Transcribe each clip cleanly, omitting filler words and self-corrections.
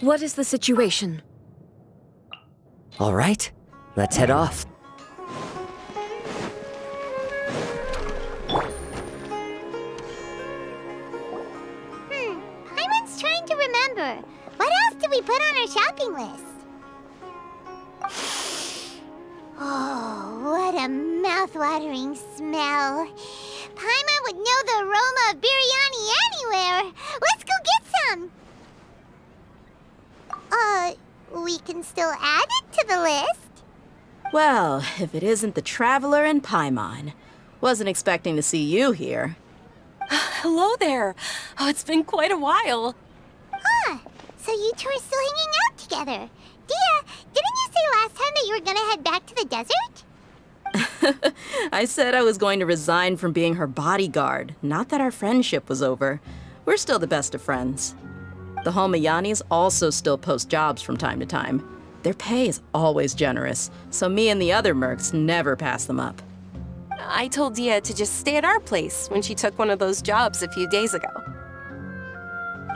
What is the situation? All right, let's head off. Paimon's trying to remember. What else did we put on our shopping list? Oh, what a mouth-watering smell. Paimon would know the aroma of biryani anywhere. Let's go get some. We can still add it to the list. Well, if it isn't the Traveler and Paimon. Wasn't expecting to see you here. Hello there. Oh, it's been quite a while. Huh. So you two are still hanging out together. Dehya, didn't you say last time that you were gonna head back to the desert? I said I was going to resign from being her bodyguard, not that our friendship was over. We're still the best of friends. The Holmayanis also still post jobs from time to time. Their pay is always generous, so me and the other mercs never pass them up. I told Dehya to just stay at our place when she took one of those jobs a few days ago.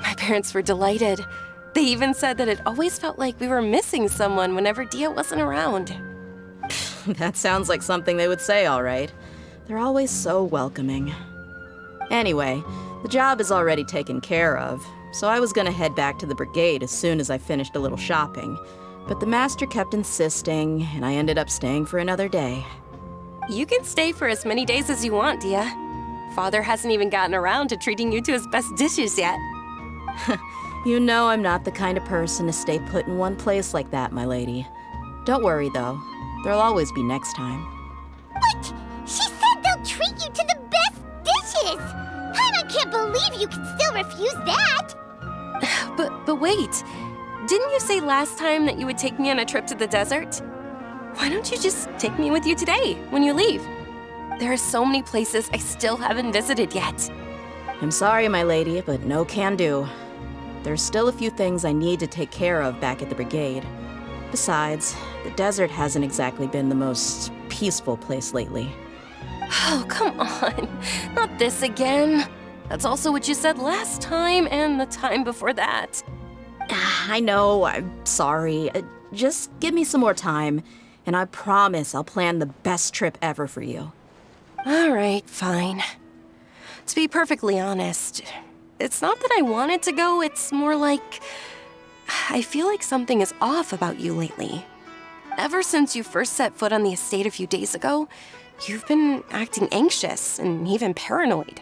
My parents were delighted. They even said that it always felt like we were missing someone whenever Dehya wasn't around. That sounds like something they would say, all right. They're always so welcoming. Anyway, the job is already taken care of, so I was gonna head back to the brigade as soon as I finished a little shopping. But the master kept insisting, and I ended up staying for another day. You can stay for as many days as you want, Dehya. Father hasn't even gotten around to treating you to his best dishes yet. You know I'm not the kind of person to stay put in one place like that, my lady. Don't worry, though. There'll always be next time. But she said they'll treat you to the best dishes! I can't believe you can still refuse that! But wait, didn't you say last time that you would take me on a trip to the desert? Why don't you just take me with you today, when you leave? There are so many places I still haven't visited yet. I'm sorry, my lady, but no can do. There's still a few things I need to take care of back at the brigade. Besides, the desert hasn't exactly been the most peaceful place lately. Oh, come on. Not this again. That's also what you said last time and the time before that. I know, I'm sorry. Just give me some more time, and I promise I'll plan the best trip ever for you. All right, fine. To be perfectly honest, it's not that I wanted to go, it's more like I feel like something is off about you lately. Ever since you first set foot on the estate a few days ago, you've been acting anxious and even paranoid.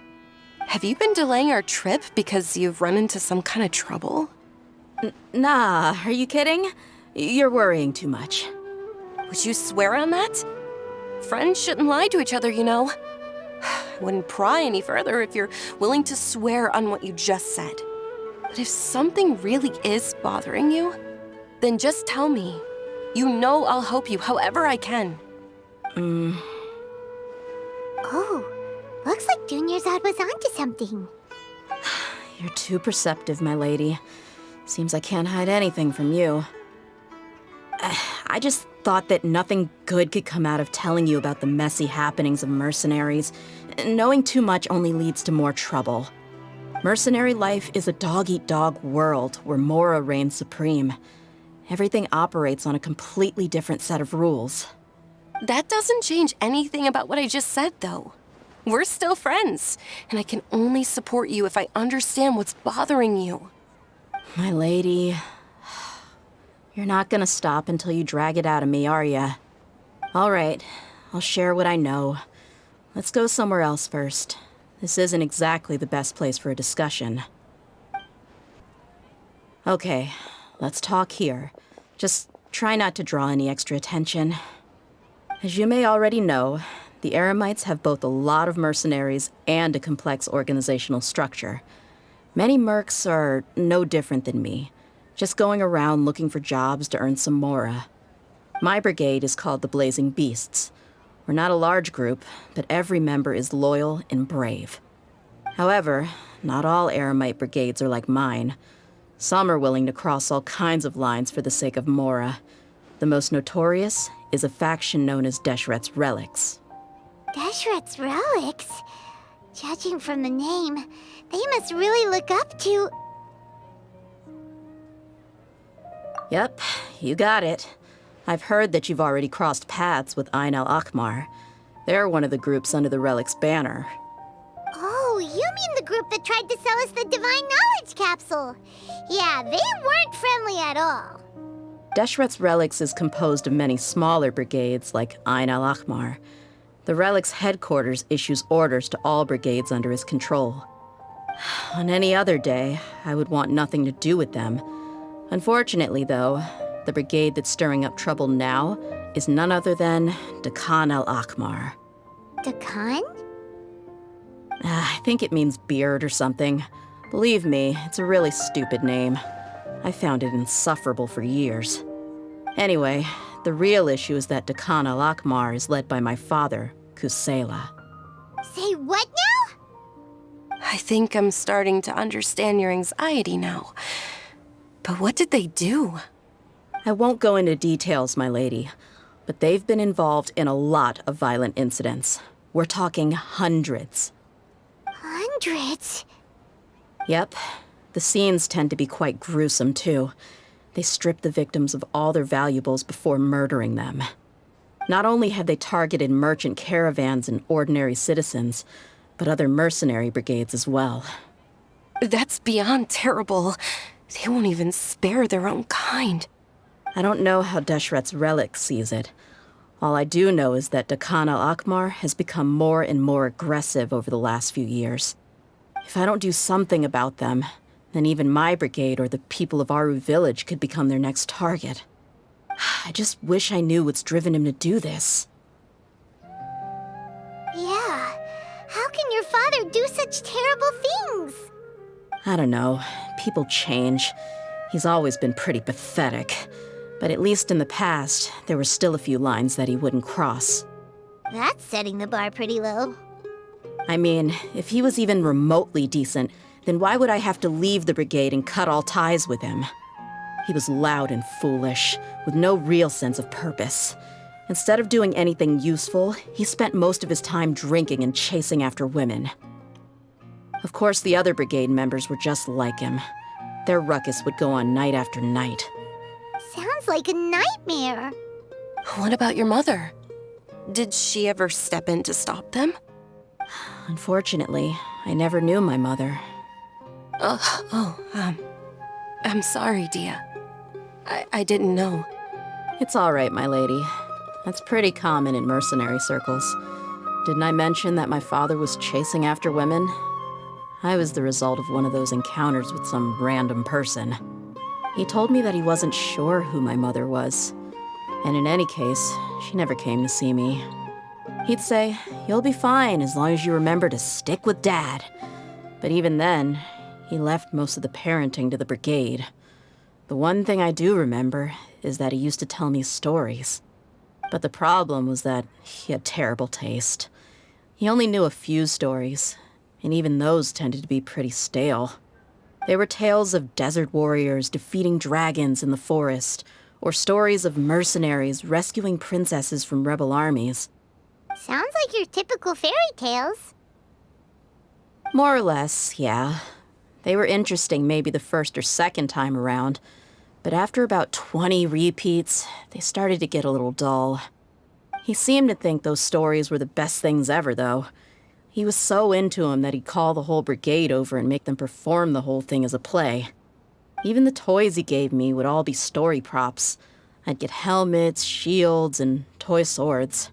Have you been delaying our trip because you've run into some kind of trouble? Nah, are you kidding? You're worrying too much. Would you swear on that? Friends shouldn't lie to each other, you know. I wouldn't pry any further if you're willing to swear on what you just said. But if something really is bothering you, then just tell me. You know I'll help you however I can. Oh, looks like Junior's was onto something. You're too perceptive, my lady. Seems I can't hide anything from you. I just thought that nothing good could come out of telling you about the messy happenings of mercenaries. Knowing too much only leads to more trouble. Mercenary life is a dog-eat-dog world where Mora reigns supreme. Everything operates on a completely different set of rules. That doesn't change anything about what I just said, though. We're still friends, and I can only support you if I understand what's bothering you. My lady, you're not gonna stop until you drag it out of me, are ya? All right, I'll share what I know. Let's go somewhere else first. This isn't exactly the best place for a discussion. Okay, let's talk here. Just try not to draw any extra attention. As you may already know, the Eremites have both a lot of mercenaries and a complex organizational structure. Many mercs are no different than me, just going around looking for jobs to earn some mora. My brigade is called the Blazing Beasts. We're not a large group, but every member is loyal and brave. However, not all Eremite brigades are like mine. Some are willing to cross all kinds of lines for the sake of mora. The most notorious is a faction known as Deshret's Relics. Deshret's Relics? Judging from the name, they must really look up to... Yep, you got it. I've heard that you've already crossed paths with Ain al-Akmar. They're one of the groups under the Relic's banner. Oh, you mean the group that tried to sell us the Divine Knowledge Capsule? Yeah, they weren't friendly at all. Deshret's Relics is composed of many smaller brigades like Ain al-Akmar. The Relic's headquarters issues orders to all brigades under his control. On any other day, I would want nothing to do with them. Unfortunately, though, the brigade that's stirring up trouble now is none other than Dehya al-Akmar. Dakan? I think it means beard or something. Believe me, it's a really stupid name. I found it insufferable for years. Anyway, the real issue is that Dehya al-Akmar is led by my father, Kusela. Say what now? I think I'm starting to understand your anxiety now. But what did they do? I won't go into details, my lady, but they've been involved in a lot of violent incidents. We're talking hundreds. Hundreds? Yep. The scenes tend to be quite gruesome, too. They strip the victims of all their valuables before murdering them. Not only have they targeted merchant caravans and ordinary citizens, but other mercenary brigades as well. That's beyond terrible. They won't even spare their own kind. I don't know how Deshret's Relic sees it. All I do know is that Dehya al-Akmar has become more and more aggressive over the last few years. If I don't do something about them, then even my brigade or the people of Aru village could become their next target. I just wish I knew what's driven him to do this. Yeah. How can your father do such terrible things? I don't know. People change. He's always been pretty pathetic. But at least in the past, there were still a few lines that he wouldn't cross. That's setting the bar pretty low. I mean, if he was even remotely decent, then why would I have to leave the brigade and cut all ties with him? He was loud and foolish, with no real sense of purpose. Instead of doing anything useful, he spent most of his time drinking and chasing after women. Of course, the other brigade members were just like him. Their ruckus would go on night after night. Sounds like a nightmare. What about your mother? Did she ever step in to stop them? Unfortunately, I never knew my mother. I'm sorry, Dehya. I didn't know. It's all right, my lady. That's pretty common in mercenary circles. Didn't I mention that my father was chasing after women? I was the result of one of those encounters with some random person. He told me that he wasn't sure who my mother was. And in any case, she never came to see me. He'd say, "You'll be fine as long as you remember to stick with Dad." But even then, he left most of the parenting to the brigade. The one thing I do remember is that he used to tell me stories. But the problem was that he had terrible taste. He only knew a few stories, and even those tended to be pretty stale. They were tales of desert warriors defeating dragons in the forest, or stories of mercenaries rescuing princesses from rebel armies. Sounds like your typical fairy tales. More or less, yeah. They were interesting maybe the first or second time around, but after about 20 repeats, they started to get a little dull. He seemed to think those stories were the best things ever, though. He was so into them that he'd call the whole brigade over and make them perform the whole thing as a play. Even the toys he gave me would all be story props. I'd get helmets, shields, and toy swords.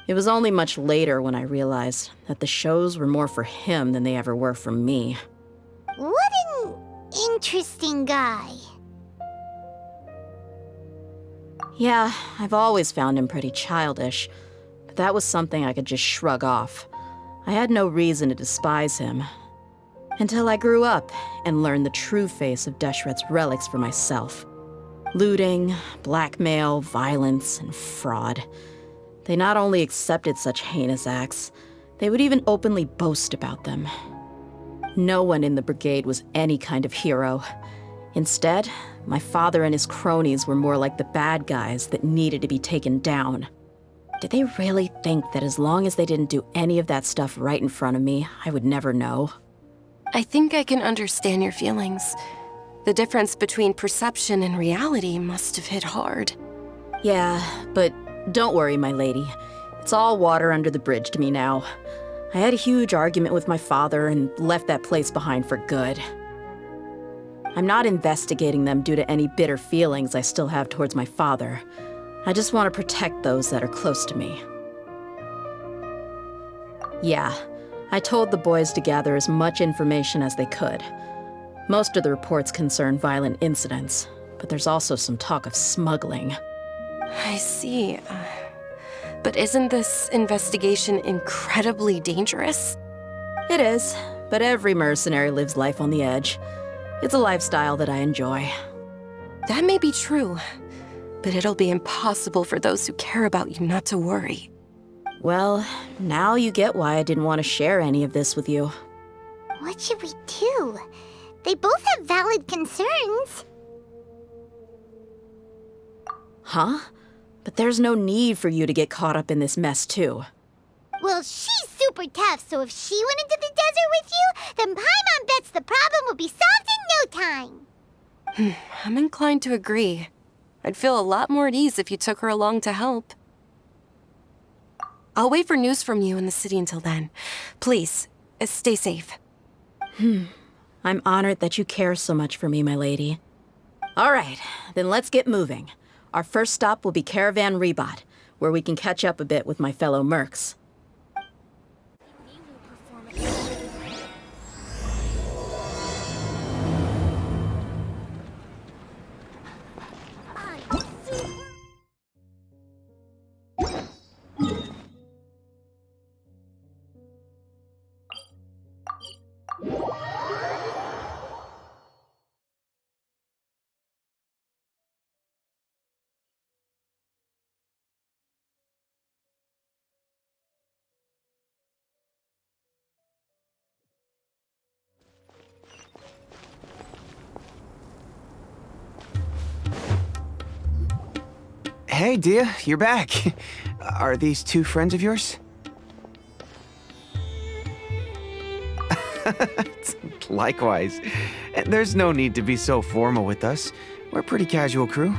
It was only much later when I realized that the shows were more for him than they ever were for me. What an interesting guy. Yeah, I've always found him pretty childish, but that was something I could just shrug off. I had no reason to despise him. Until I grew up and learned the true face of Deshret's relics for myself. Looting, blackmail, violence, and fraud. They not only accepted such heinous acts, they would even openly boast about them. No one in the brigade was any kind of hero. Instead, my father and his cronies were more like the bad guys that needed to be taken down. Did they really think that as long as they didn't do any of that stuff right in front of me, I would never know? I think I can understand your feelings. The difference between perception and reality must have hit hard. Yeah, but don't worry, my lady. It's all water under the bridge to me now. I had a huge argument with my father and left that place behind for good. I'm not investigating them due to any bitter feelings I still have towards my father. I just want to protect those that are close to me. Yeah, I told the boys to gather as much information as they could. Most of the reports concern violent incidents, but there's also some talk of smuggling. I see. But isn't this investigation incredibly dangerous? It is, but every mercenary lives life on the edge. It's a lifestyle that I enjoy. That may be true, but it'll be impossible for those who care about you not to worry. Well, now you get why I didn't want to share any of this with you. What should we do? They both have valid concerns. Huh? But there's no need for you to get caught up in this mess, too. Well, she's super tough, so if she went into the desert with you, then Paimon bets the problem will be solved in no time. I'm inclined to agree. I'd feel a lot more at ease if you took her along to help. I'll wait for news from you in the city until then. Please, stay safe. I'm honored that you care so much for me, my lady. All right, then let's get moving. Our first stop will be Caravan Rebot, where we can catch up a bit with my fellow mercs. Hey, Dehya, you're back. Are these two friends of yours? Likewise. There's no need to be so formal with us. We're a pretty casual crew.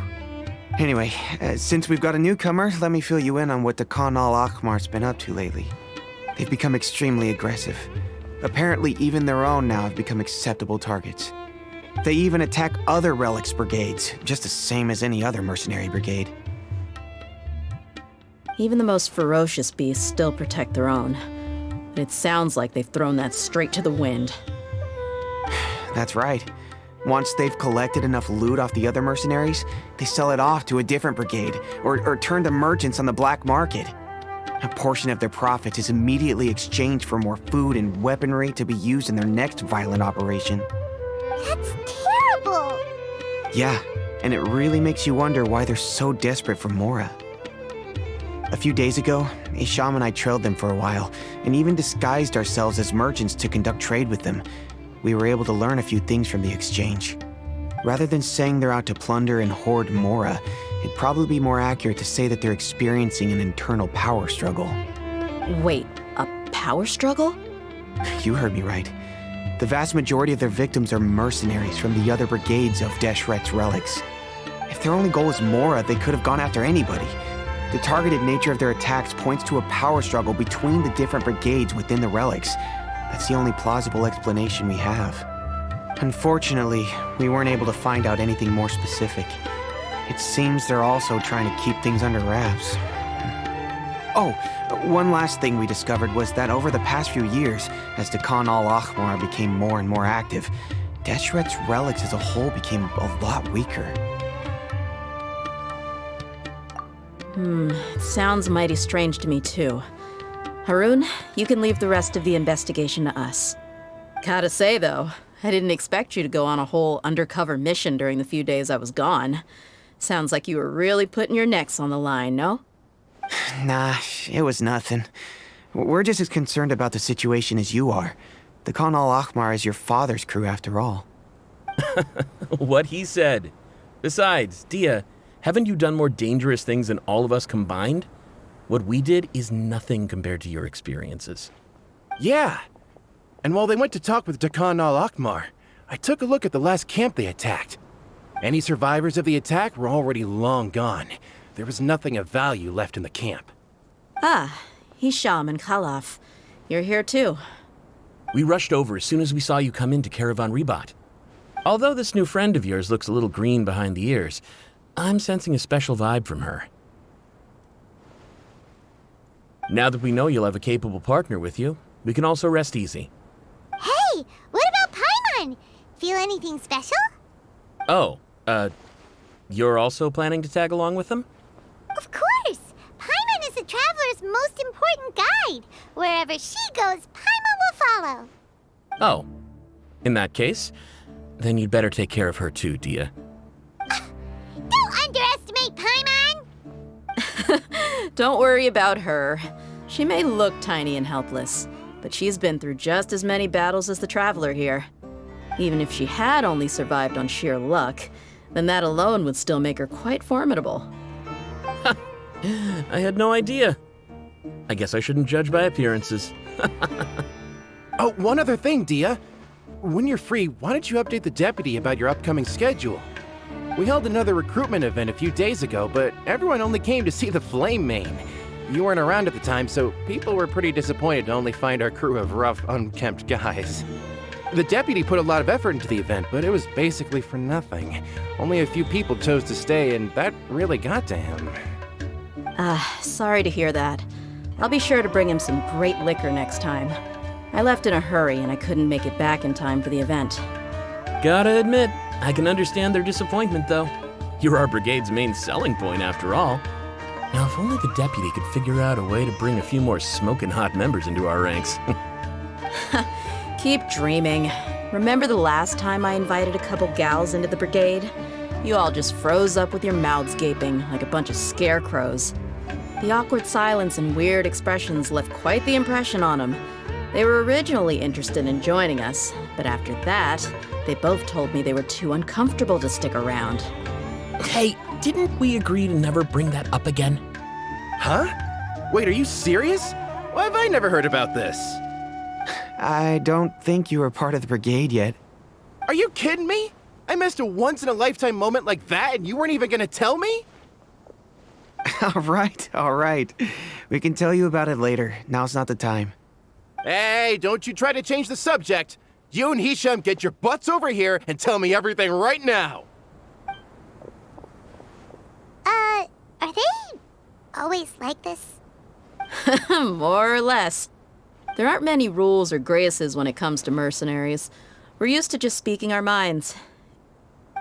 Anyway, since we've got a newcomer, let me fill you in on what the Khan al-Ahmar's been up to lately. They've become extremely aggressive. Apparently, even their own now have become acceptable targets. They even attack other relics brigades, just the same as any other mercenary brigade. Even the most ferocious beasts still protect their own. But it sounds like they've thrown that straight to the wind. That's right. Once they've collected enough loot off the other mercenaries, they sell it off to a different brigade, or turn to merchants on the black market. A portion of their profits is immediately exchanged for more food and weaponry to be used in their next violent operation. That's terrible! Yeah, and it really makes you wonder why they're so desperate for Mora. A few days ago, Isham and I trailed them for a while, and even disguised ourselves as merchants to conduct trade with them. We were able to learn a few things from the exchange. Rather than saying they're out to plunder and hoard Mora, it'd probably be more accurate to say that they're experiencing an internal power struggle. Wait, a power struggle? You heard me right. The vast majority of their victims are mercenaries from the other brigades of Deshret's relics. If their only goal was Mora, they could have gone after anybody. The targeted nature of their attacks points to a power struggle between the different brigades within the relics. That's the only plausible explanation we have. Unfortunately, we weren't able to find out anything more specific. It seems they're also trying to keep things under wraps. Oh, one last thing we discovered was that over the past few years, as the Khan al-Ahmar became more and more active, Deshret's relics as a whole became a lot weaker. It sounds mighty strange to me, too. Harun, you can leave the rest of the investigation to us. Gotta say, though, I didn't expect you to go on a whole undercover mission during the few days I was gone. Sounds like you were really putting your necks on the line, no? Nah, it was nothing. We're just as concerned about the situation as you are. The Khan al-Ahmar is your father's crew, after all. What he said. Besides, Dehya, haven't you done more dangerous things than all of us combined? What we did is nothing compared to your experiences. Yeah. And while they went to talk with Khan al-Ahmar, I took a look at the last camp they attacked. Any survivors of the attack were already long gone. There was nothing of value left in the camp. Ah, Hisham and Khalaf. You're here too. We rushed over as soon as we saw you come into Caravan Ribat. Although this new friend of yours looks a little green behind the ears, I'm sensing a special vibe from her. Now that we know you'll have a capable partner with you, we can also rest easy. Hey, what about Paimon? Feel anything special? Oh, you're also planning to tag along with them? Of course! Paimon is the traveler's most important guide. Wherever she goes, Paimon will follow. Oh, in that case, then you'd better take care of her too, Dehya. Don't underestimate Paimon! Don't worry about her. She may look tiny and helpless, but she's been through just as many battles as the traveler here. Even if she had only survived on sheer luck, then that alone would still make her quite formidable. I had no idea. I guess I shouldn't judge by appearances. Oh, one other thing, Dehya. When you're free, why don't you update the deputy about your upcoming schedule? We held another recruitment event a few days ago, but everyone only came to see the Flame Main. You weren't around at the time, so people were pretty disappointed to only find our crew of rough, unkempt guys. The deputy put a lot of effort into the event, but it was basically for nothing. Only a few people chose to stay, and that really got to him. Sorry to hear that. I'll be sure to bring him some great liquor next time. I left in a hurry and I couldn't make it back in time for the event. Gotta admit, I can understand their disappointment, though. You're our brigade's main selling point, after all. Now, if only the deputy could figure out a way to bring a few more smoking hot members into our ranks. Keep dreaming. Remember the last time I invited a couple gals into the brigade? You all just froze up with your mouths gaping like a bunch of scarecrows. The awkward silence and weird expressions left quite the impression on them. They were originally interested in joining us, but after that, they both told me they were too uncomfortable to stick around. Hey, didn't we agree to never bring that up again? Huh? Wait, are you serious? Why have I never heard about this? I don't think you were part of the brigade yet. Are you kidding me? I missed a once-in-a-lifetime moment like that and you weren't even gonna tell me? All right. We can tell you about it later. Now's not the time. Hey, don't you try to change the subject. You and Hisham get your butts over here and tell me everything right now. Are they always like this? More or less. There aren't many rules or graces when it comes to mercenaries. We're used to just speaking our minds.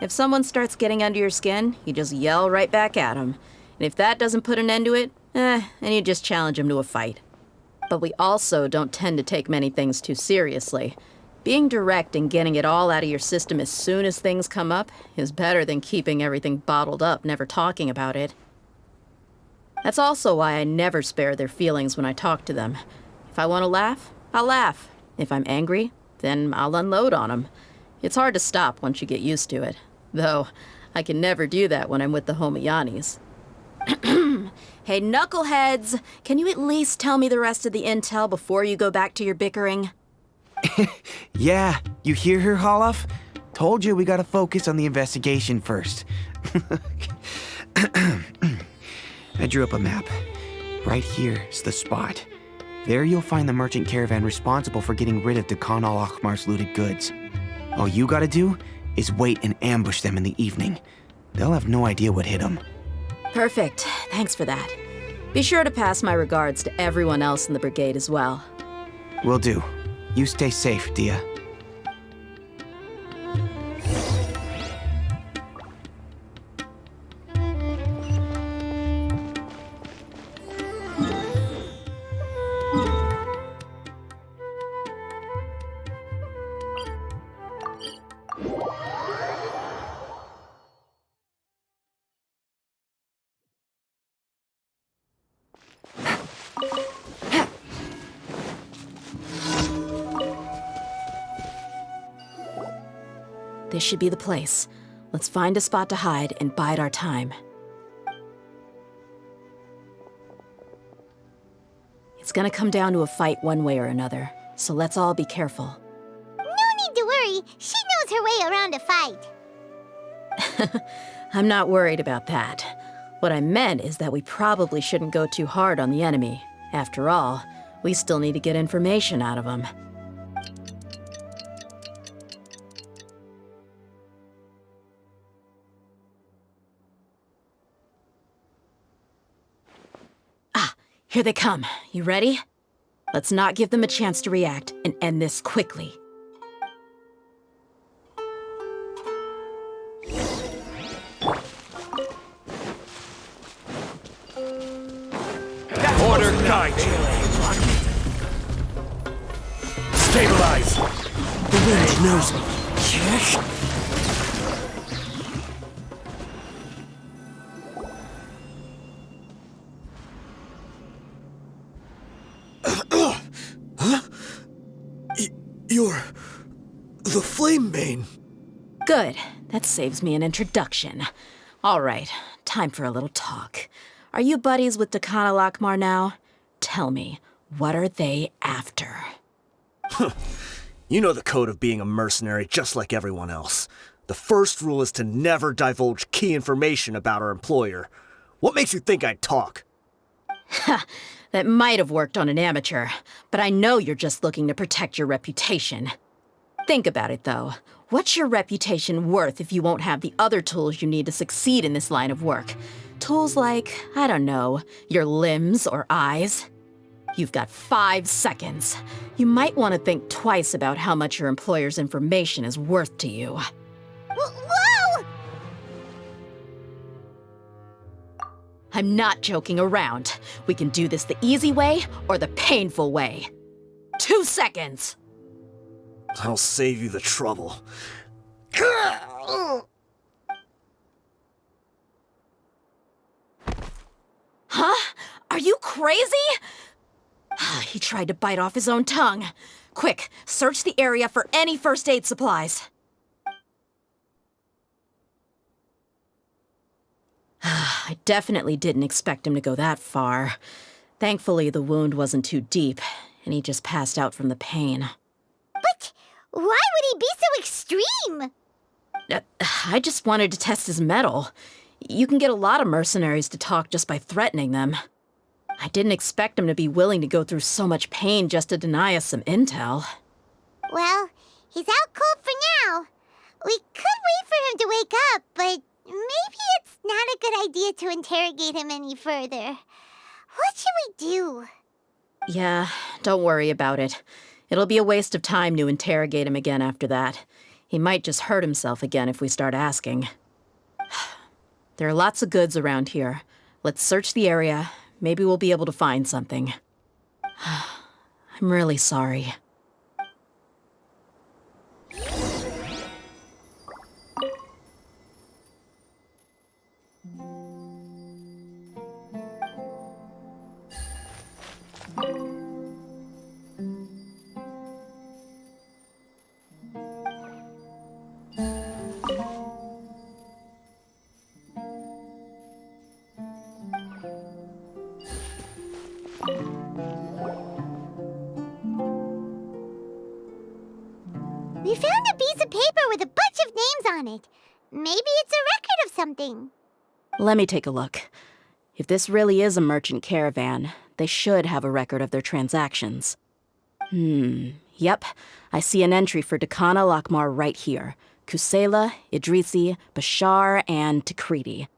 If someone starts getting under your skin, you just yell right back at them. And if that doesn't put an end to it, then you just challenge them to a fight. But we also don't tend to take many things too seriously. Being direct and getting it all out of your system as soon as things come up is better than keeping everything bottled up, never talking about it. That's also why I never spare their feelings when I talk to them. If I want to laugh, I'll laugh. If I'm angry, then I'll unload on them. It's hard to stop once you get used to it. Though, I can never do that when I'm with the Homiyanis. Hey, knuckleheads! Can you at least tell me the rest of the intel before you go back to your bickering? Yeah, you hear her, Holloff? Told you we gotta focus on the investigation first. I drew up a map. Right here is the spot. There you'll find the merchant caravan responsible for getting rid of Dakan al-Akhmar's looted goods. All you gotta do is wait and ambush them in the evening. They'll have no idea what hit them. Perfect. Thanks for that. Be sure to pass my regards to everyone else in the brigade as well. Will do. You stay safe, Dehya. This should be the place. Let's find a spot to hide and bide our time. It's gonna come down to a fight one way or another, so let's all be careful. No need to worry. She knows her down to fight. I'm not worried about that. What I meant is that we probably shouldn't go too hard on the enemy. After all, we still need to get information out of them. Ah, here they come. You ready? Let's not give them a chance to react and end this quickly. Order guide you. Stabilize. The wind knows me. Huh? You're the Flame Bane. Good. That saves me an introduction. All right, time for a little talk. Are you buddies with Dakana Lakmar now? Tell me, what are they after? You know the code of being a mercenary just like everyone else. The first rule is to never divulge key information about our employer. What makes you think I'd talk? That might have worked on an amateur, but I know you're just looking to protect your reputation. Think about it, though. What's your reputation worth if you won't have the other tools you need to succeed in this line of work? Tools like, I don't know, your limbs or eyes? You've got 5 seconds. You might want to think twice about how much your employer's information is worth to you. Whoa! I'm not joking around. We can do this the easy way or the painful way. 2 seconds! I'll save you the trouble. Huh? Are you crazy? He tried to bite off his own tongue. Quick, search the area for any first aid supplies. I definitely didn't expect him to go that far. Thankfully, the wound wasn't too deep, and he just passed out from the pain. But why would he be so extreme? I just wanted to test his mettle. You can get a lot of mercenaries to talk just by threatening them. I didn't expect him to be willing to go through so much pain just to deny us some intel. Well, he's out cold for now. We could wait for him to wake up, but maybe it's not a good idea to interrogate him any further. What should we do? Yeah, don't worry about it. It'll be a waste of time to interrogate him again after that. He might just hurt himself again if we start asking. There are lots of goods around here. Let's search the area. Maybe we'll be able to find something. I'm really sorry. We found a piece of paper with a bunch of names on it. Maybe it's a record of something. Let me take a look. If this really is a merchant caravan, they should have a record of their transactions. Yep. I see an entry for Dakana Lakmar right here. Kusela, Idrisi, Bashar, and Takriti.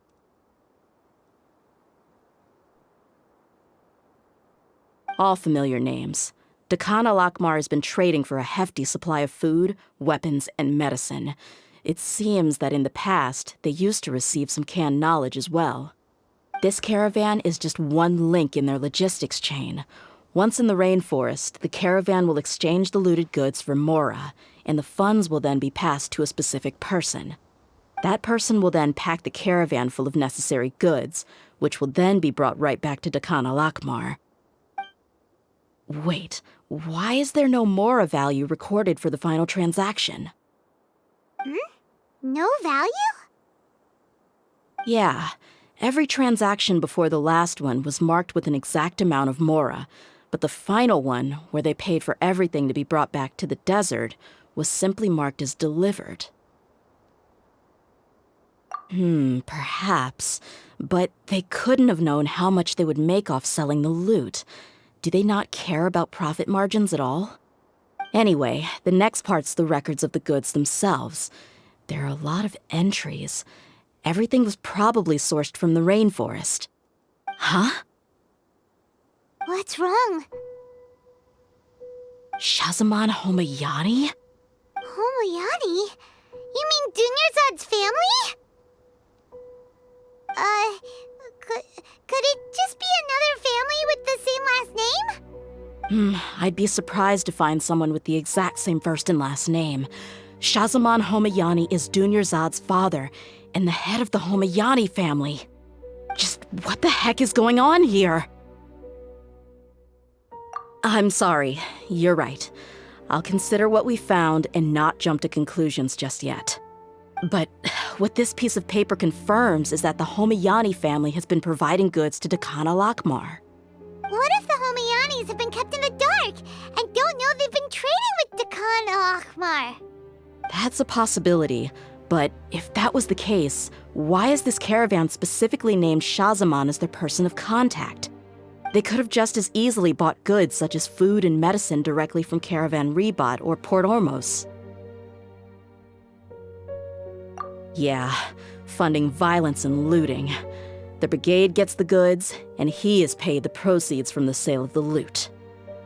All familiar names. Dakana Lakmar has been trading for a hefty supply of food, weapons, and medicine. It seems that in the past, they used to receive some canned knowledge as well. This caravan is just one link in their logistics chain. Once in the rainforest, the caravan will exchange the looted goods for Mora, and the funds will then be passed to a specific person. That person will then pack the caravan full of necessary goods, which will then be brought right back to Dakana Lakmar. Wait, why is there no Mora value recorded for the final transaction? No value? Yeah, every transaction before the last one was marked with an exact amount of Mora, but the final one, where they paid for everything to be brought back to the desert, was simply marked as delivered. Perhaps. But they couldn't have known how much they would make off selling the loot. Do they not care about profit margins at all? Anyway, the next part's the records of the goods themselves. There are a lot of entries. Everything was probably sourced from the rainforest. Huh? What's wrong? Shazamon Homayani? Homayani? You mean Dunyarzad's family? Could it just be another family with the same last name? I'd be surprised to find someone with the exact same first and last name. Shazamon Homayani is Dunyarzad's father, and the head of the Homayani family. Just what the heck is going on here? I'm sorry, you're right. I'll consider what we found and not jump to conclusions just yet. But what this piece of paper confirms is that the Homayani family has been providing goods to Dakana Lakmar. What if the Homayanis have been kept in the dark and don't know they've been trading with Dakana Akhmar? That's a possibility, but if that was the case, why is this caravan specifically named Shazamon as their person of contact? They could have just as easily bought goods such as food and medicine directly from Caravan Ribat or Port Ormos. Yeah, funding violence and looting. The brigade gets the goods, and he is paid the proceeds from the sale of the loot.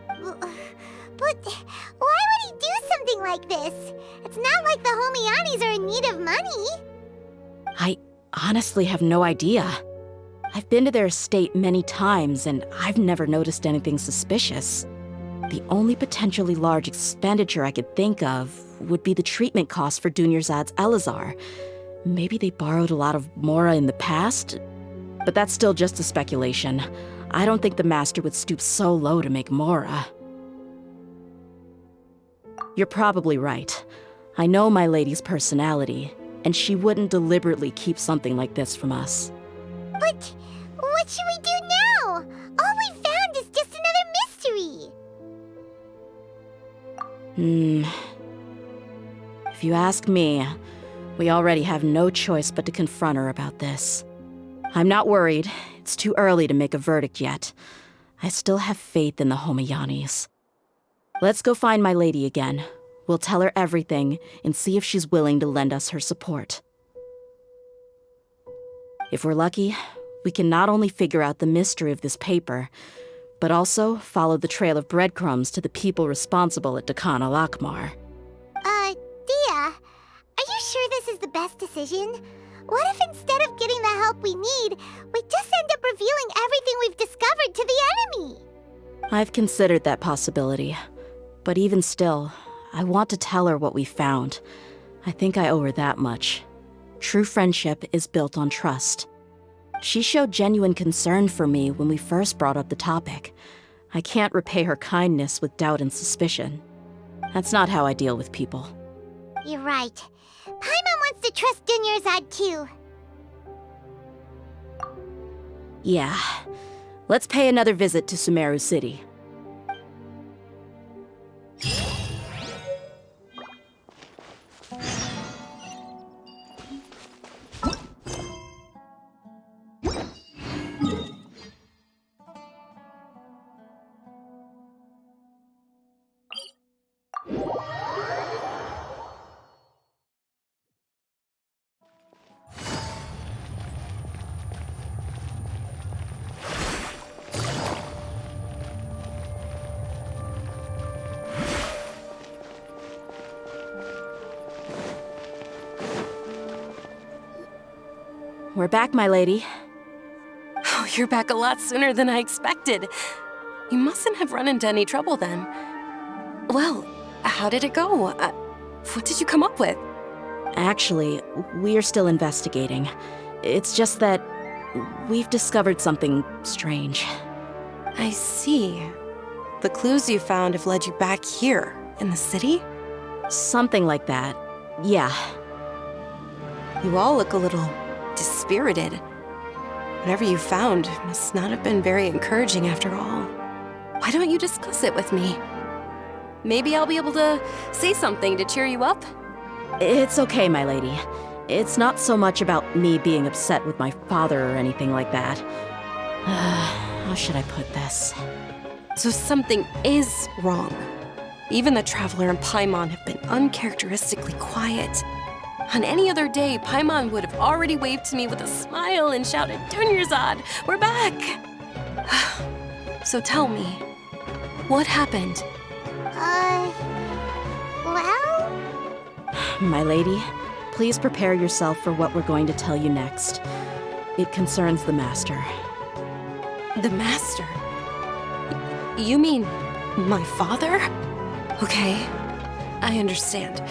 But why would he do something like this? It's not like the Homayanis are in need of money. I honestly have no idea. I've been to their estate many times, and I've never noticed anything suspicious. The only potentially large expenditure I could think of would be the treatment costs for Dunyarzad's Elazar. Maybe they borrowed a lot of Mora in the past? But that's still just a speculation. I don't think the Master would stoop so low to make Mora. You're probably right. I know my lady's personality, and she wouldn't deliberately keep something like this from us. But what should we do now? All we found is just another mystery. If you ask me, we already have no choice but to confront her about this. I'm not worried. It's too early to make a verdict yet. I still have faith in the Homayanis. Let's go find my lady again. We'll tell her everything and see if she's willing to lend us her support. If we're lucky, we can not only figure out the mystery of this paper, but also follow the trail of breadcrumbs to the people responsible at Dakana Lakmar. Dehya, are you sure this is the best decision? What if instead of getting the help we need, we just end up revealing everything we've discovered to the enemy? I've considered that possibility. But even still, I want to tell her what we found. I think I owe her that much. True friendship is built on trust. She showed genuine concern for me when we first brought up the topic. I can't repay her kindness with doubt and suspicion. That's not how I deal with people. You're right. Paimon wants to trust Dunyarzad too. Yeah. Let's pay another visit to Sumeru City. We're back, my lady. Oh, you're back a lot sooner than I expected. You mustn't have run into any trouble then. Well, how did it go? What did you come up with? Actually, we're still investigating. It's just that we've discovered something strange. I see. The clues you found have led you back here, in the city? Something like that, yeah. You all look a little dispirited. Whatever you found must not have been very encouraging after all. Why don't you discuss it with me? Maybe I'll be able to say something to cheer you up? It's okay, my lady. It's not so much about me being upset with my father or anything like that. How should I put this? So something is wrong. Even the Traveler and Paimon have been uncharacteristically quiet. On any other day, Paimon would have already waved to me with a smile and shouted, "Dunyarzad, we're back!" So tell me, what happened? Well? My lady, please prepare yourself for what we're going to tell you next. It concerns the Master. The Master? You mean my father? Okay, I understand.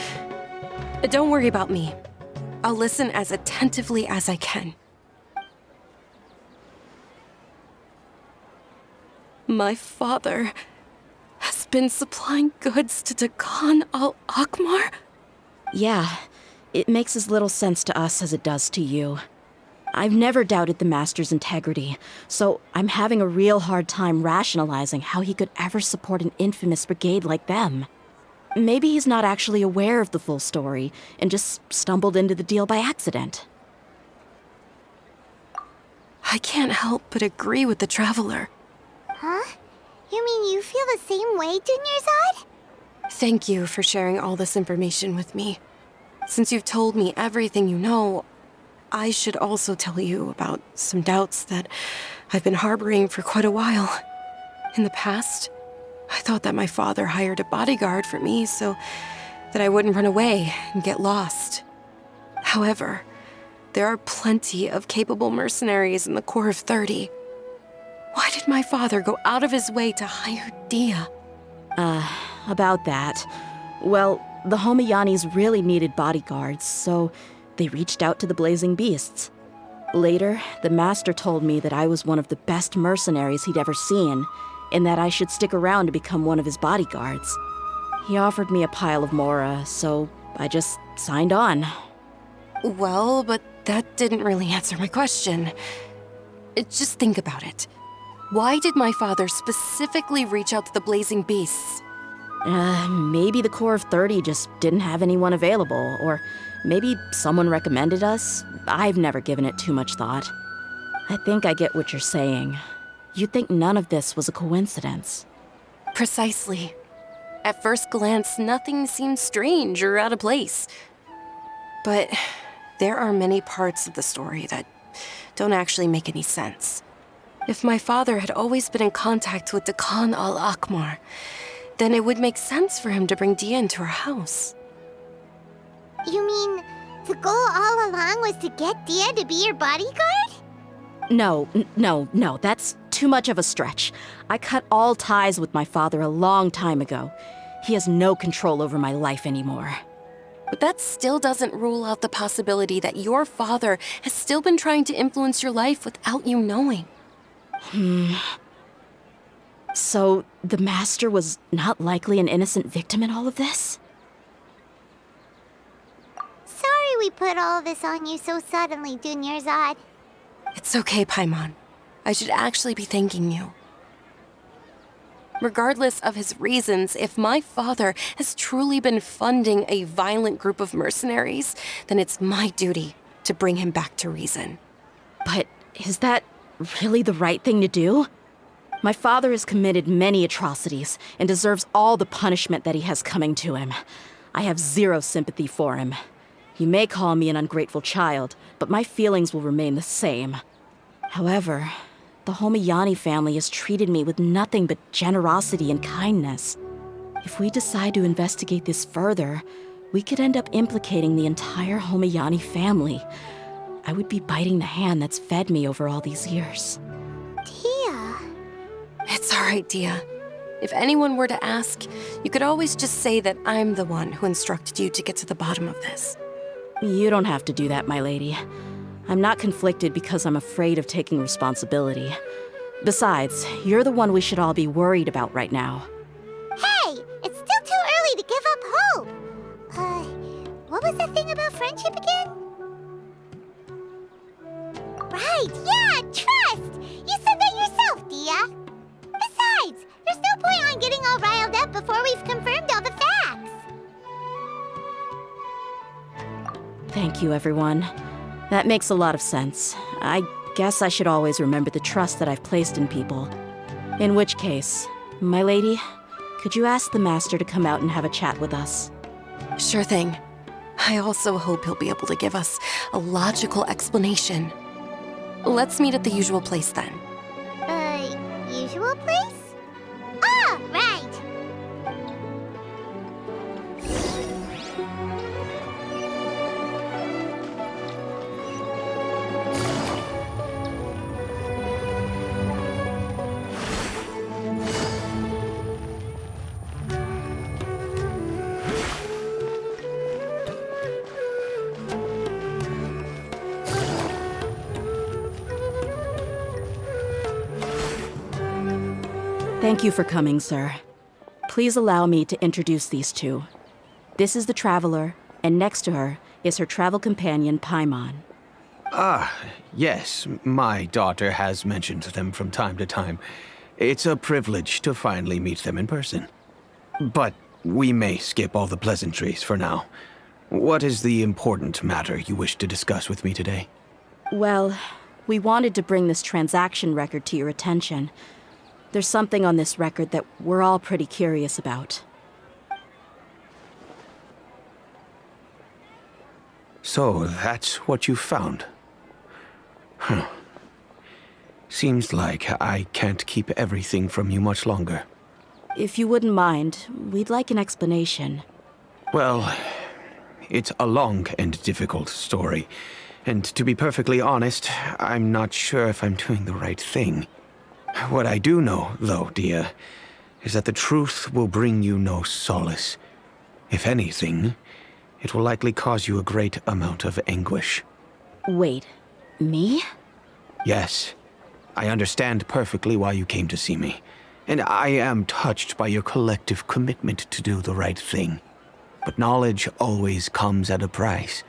Don't worry about me. I'll listen as attentively as I can. My father has been supplying goods to Dakan al-Akmar? Yeah, it makes as little sense to us as it does to you. I've never doubted the Master's integrity, so I'm having a real hard time rationalizing how he could ever support an infamous brigade like them. Maybe he's not actually aware of the full story and just stumbled into the deal by accident. I can't help but agree with the Traveler. Huh? You mean you feel the same way, Dunyarzad? Thank you for sharing all this information with me. Since you've told me everything you know, I should also tell you about some doubts that I've been harboring for quite a while. In the past, I thought that my father hired a bodyguard for me so that I wouldn't run away and get lost. However, there are plenty of capable mercenaries in the Corps of 30. Why did my father go out of his way to hire Dehya? About that. Well, the Homayanis really needed bodyguards, so they reached out to the Blazing Beasts. Later, the Master told me that I was one of the best mercenaries he'd ever seen, and that I should stick around to become one of his bodyguards. He offered me a pile of mora, so I just signed on. Well, but that didn't really answer my question. Just think about it. Why did my father specifically reach out to the Blazing Beasts? Maybe the Corps of 30 just didn't have anyone available, or maybe someone recommended us. I've never given it too much thought. I think I get what you're saying. You'd think none of this was a coincidence. Precisely. At first glance, nothing seemed strange or out of place. But there are many parts of the story that don't actually make any sense. If my father had always been in contact with Dakan al-Akmar, then it would make sense for him to bring Dehya into our house. You mean the goal all along was to get Dehya to be your bodyguard? No, that's too much of a stretch. I cut all ties with my father a long time ago. He has no control over my life anymore. But that still doesn't rule out the possibility that your father has still been trying to influence your life without you knowing. So, the Master was not likely an innocent victim in all of this? Sorry we put all this on you so suddenly, Dunyarzad. It's okay, Paimon. I should actually be thanking you. Regardless of his reasons, if my father has truly been funding a violent group of mercenaries, then it's my duty to bring him back to reason. But is that really the right thing to do? My father has committed many atrocities and deserves all the punishment that he has coming to him. I have zero sympathy for him. You may call me an ungrateful child, but my feelings will remain the same. However, the Homayani family has treated me with nothing but generosity and kindness. If we decide to investigate this further, we could end up implicating the entire Homayani family. I would be biting the hand that's fed me over all these years. Dehya. It's all right, Dehya. If anyone were to ask, you could always just say that I'm the one who instructed you to get to the bottom of this. You don't have to do that, my lady. I'm not conflicted because I'm afraid of taking responsibility. Besides, you're the one we should all be worried about right now. Hey, it's still too early to give up hope. What was that thing about friendship again? Right, yeah, trust! You said that yourself, Dehya. Besides, there's no point on getting all riled up before we've confirmed all the facts. Thank Thank you, everyone. That makes a lot of sense. I guess I should always remember the trust that I've placed in people. In which case, my lady, could you ask the Master to come out and have a chat with us? Sure thing. I also hope he'll be able to give us a logical explanation. Let's meet at the usual place then. Usual place? Ah, right! Thank you for coming, sir. Please allow me to introduce these two. This is the Traveler, and next to her is her travel companion, Paimon. Yes, my daughter has mentioned them from time to time. It's a privilege to finally meet them in person. But we may skip all the pleasantries for now. What is the important matter you wish to discuss with me today? Well, we wanted to bring this transaction record to your attention. There's something on this record that we're all pretty curious about. So, that's what you found? Huh. Seems like I can't keep everything from you much longer. If you wouldn't mind, we'd like an explanation. Well, it's a long and difficult story. And to be perfectly honest, I'm not sure if I'm doing the right thing. What I do know, though, Dehya, is that the truth will bring you no solace. If anything, it will likely cause you a great amount of anguish. Wait, me? Yes, I understand perfectly why you came to see me, and I am touched by your collective commitment to do the right thing. But knowledge always comes at a price,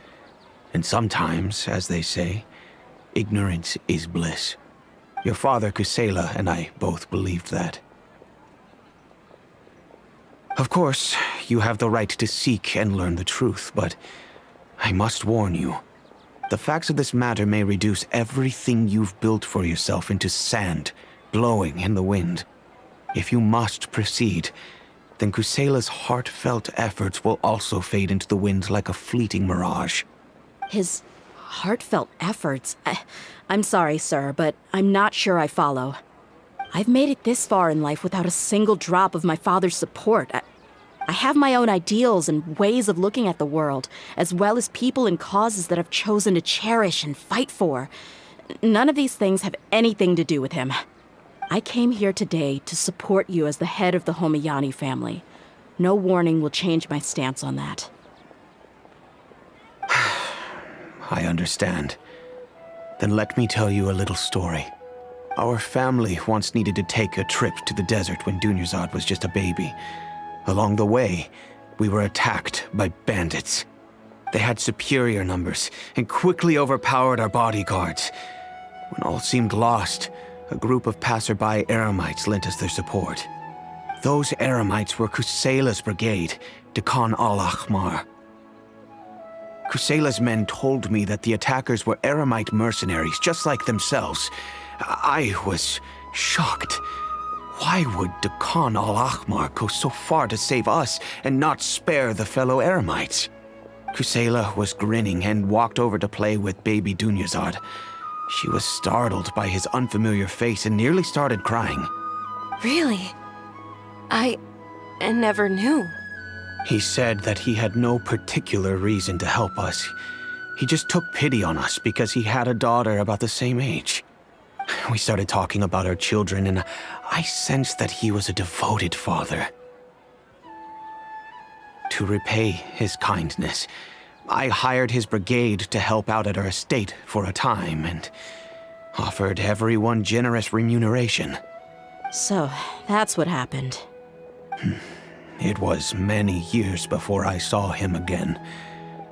and sometimes, as they say, ignorance is bliss. Your father, Kusela, and I both believed that. Of course, you have the right to seek and learn the truth, but I must warn you. The facts of this matter may reduce everything you've built for yourself into sand, blowing in the wind. If you must proceed, then Kusela's heartfelt efforts will also fade into the wind like a fleeting mirage. His heartfelt efforts? I'm sorry, sir, but I'm not sure I follow. I've made it this far in life without a single drop of my father's support. I have my own ideals and ways of looking at the world, as well as people and causes that I've chosen to cherish and fight for. None of these things have anything to do with him. I came here today to support you as the head of the Homayani family. No warning will change my stance on that. I understand. Then let me tell you a little story. Our family once needed to take a trip to the desert when Dunyarzad was just a baby. Along the way, we were attacked by bandits. They had superior numbers and quickly overpowered our bodyguards. When all seemed lost, a group of passerby Eremites lent us their support. Those Eremites were Kusela's brigade, Dekan al-Ahmar. Kusela's men told me that the attackers were Eremite mercenaries, just like themselves. I was shocked. Why would Dekan al-Ahmar go so far to save us and not spare the fellow Eremites? Kusela was grinning and walked over to play with baby Dunyarzad. She was startled by his unfamiliar face and nearly started crying. Really? I never knew. He said that he had no particular reason to help us. He just took pity on us because he had a daughter about the same age. We started talking about our children, and I sensed that he was a devoted father. To repay his kindness, I hired his brigade to help out at our estate for a time and offered everyone generous remuneration. So, that's what happened. It was many years before I saw him again.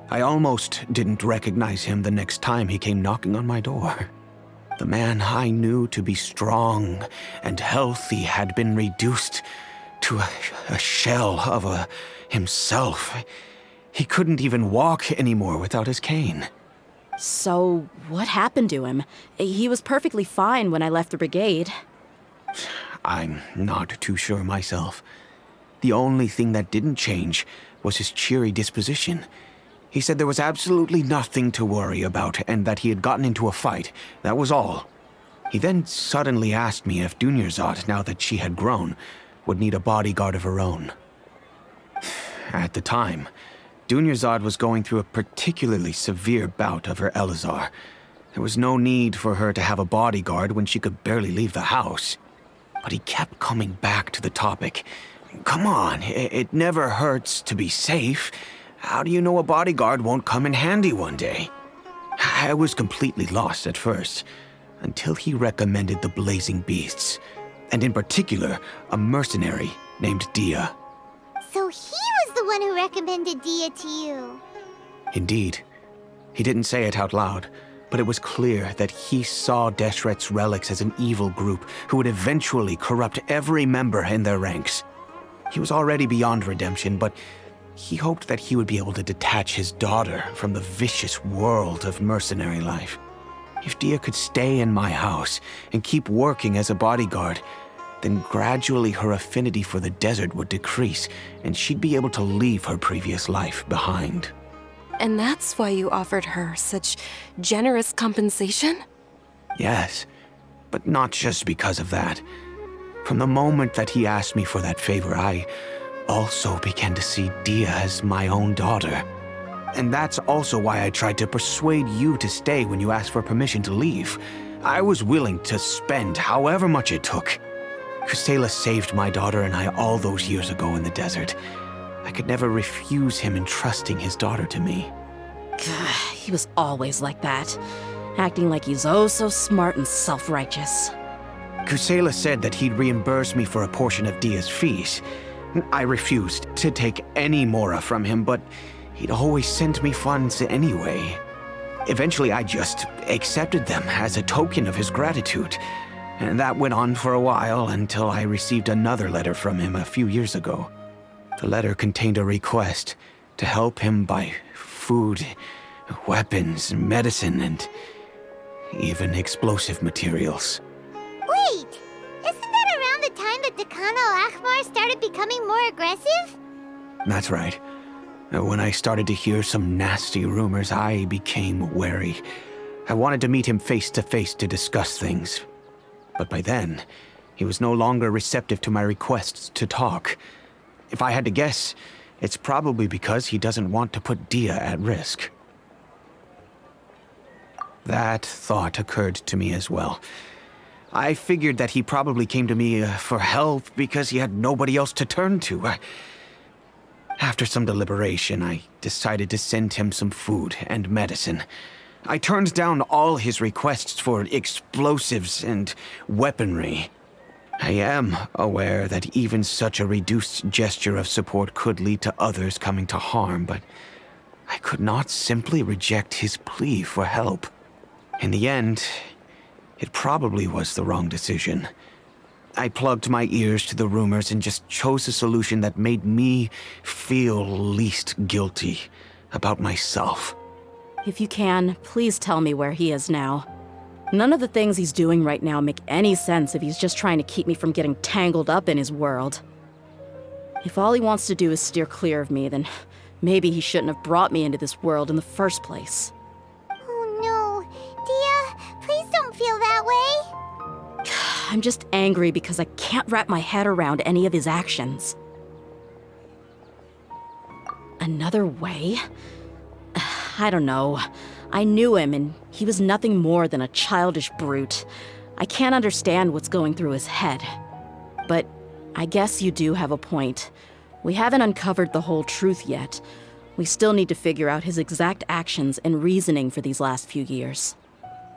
I almost didn't recognize him the next time he came knocking on my door. The man I knew to be strong and healthy had been reduced to a shell of himself. He couldn't even walk anymore without his cane. So, what happened to him? He was perfectly fine when I left the brigade. I'm not too sure myself. The only thing that didn't change was his cheery disposition. He said there was absolutely nothing to worry about and that he had gotten into a fight. That was all. He then suddenly asked me if Dunyarzad, now that she had grown, would need a bodyguard of her own. At the time, Dunyarzad was going through a particularly severe bout of her Elazar. There was no need for her to have a bodyguard when she could barely leave the house. But he kept coming back to the topic. Come on, it never hurts to be safe. How do you know a bodyguard won't come in handy one day? I was completely lost at first, until he recommended the Blazing Beasts, and in particular, a mercenary named Dehya. So he was the one who recommended Dehya to you. Indeed. He didn't say it out loud, but it was clear that he saw Deshret's relics as an evil group who would eventually corrupt every member in their ranks. He was already beyond redemption, but he hoped that he would be able to detach his daughter from the vicious world of mercenary life. If Dehya could stay in my house and keep working as a bodyguard, then gradually her affinity for the desert would decrease, and she'd be able to leave her previous life behind. And that's why you offered her such generous compensation? Yes, but not just because of that. From the moment that he asked me for that favor, I also began to see Dehya as my own daughter. And that's also why I tried to persuade you to stay when you asked for permission to leave. I was willing to spend however much it took. Kusela saved my daughter and I all those years ago in the desert. I could never refuse him entrusting his daughter to me. He was always like that, acting like he's oh so smart and self-righteous. Kusela said that he'd reimburse me for a portion of Dehya's fees. I refused to take any mora from him, but he'd always sent me funds anyway. Eventually, I just accepted them as a token of his gratitude. And that went on for a while until I received another letter from him a few years ago. The letter contained a request to help him buy food, weapons, medicine, and even explosive materials. Wait! Isn't that around the time that Dekhan al-Ahmar started becoming more aggressive? That's right. When I started to hear some nasty rumors, I became wary. I wanted to meet him face to face to discuss things. But by then, he was no longer receptive to my requests to talk. If I had to guess, it's probably because he doesn't want to put Dehya at risk. That thought occurred to me as well. I figured that he probably came to me for help because he had nobody else to turn to. After some deliberation, I decided to send him some food and medicine. I turned down all his requests for explosives and weaponry. I am aware that even such a reduced gesture of support could lead to others coming to harm, but I could not simply reject his plea for help. In the end, it probably was the wrong decision. I plugged my ears to the rumors and just chose a solution that made me feel least guilty about myself. If you can, please tell me where he is now. None of the things he's doing right now make any sense if he's just trying to keep me from getting tangled up in his world. If all he wants to do is steer clear of me, then maybe he shouldn't have brought me into this world in the first place. Oh no. Dehya, please don't feel that way. I'm just angry because I can't wrap my head around any of his actions. Another way? I don't know. I knew him, and he was nothing more than a childish brute. I can't understand what's going through his head. But I guess you do have a point. We haven't uncovered the whole truth yet. We still need to figure out his exact actions and reasoning for these last few years.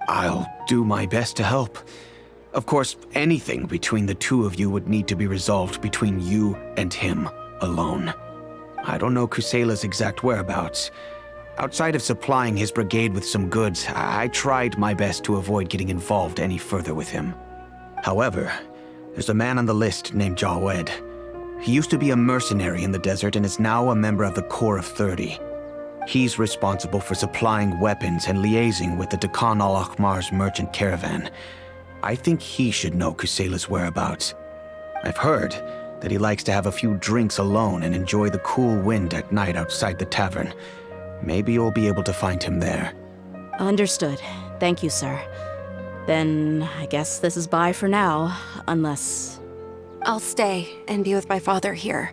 I'll do my best to help. Of course, anything between the two of you would need to be resolved between you and him alone. I don't know Kusela's exact whereabouts. Outside of supplying his brigade with some goods, I tried my best to avoid getting involved any further with him. However, there's a man on the list named Jawed. He used to be a mercenary in the desert and is now a member of the Corps of 30. He's responsible for supplying weapons and liaising with the Dekhan al-Akhmar's merchant caravan. I think he should know Kusela's whereabouts. I've heard that he likes to have a few drinks alone and enjoy the cool wind at night outside the tavern. Maybe you'll be able to find him there. Understood. Thank you, sir. Then I guess this is bye for now, unless... I'll stay and be with my father here.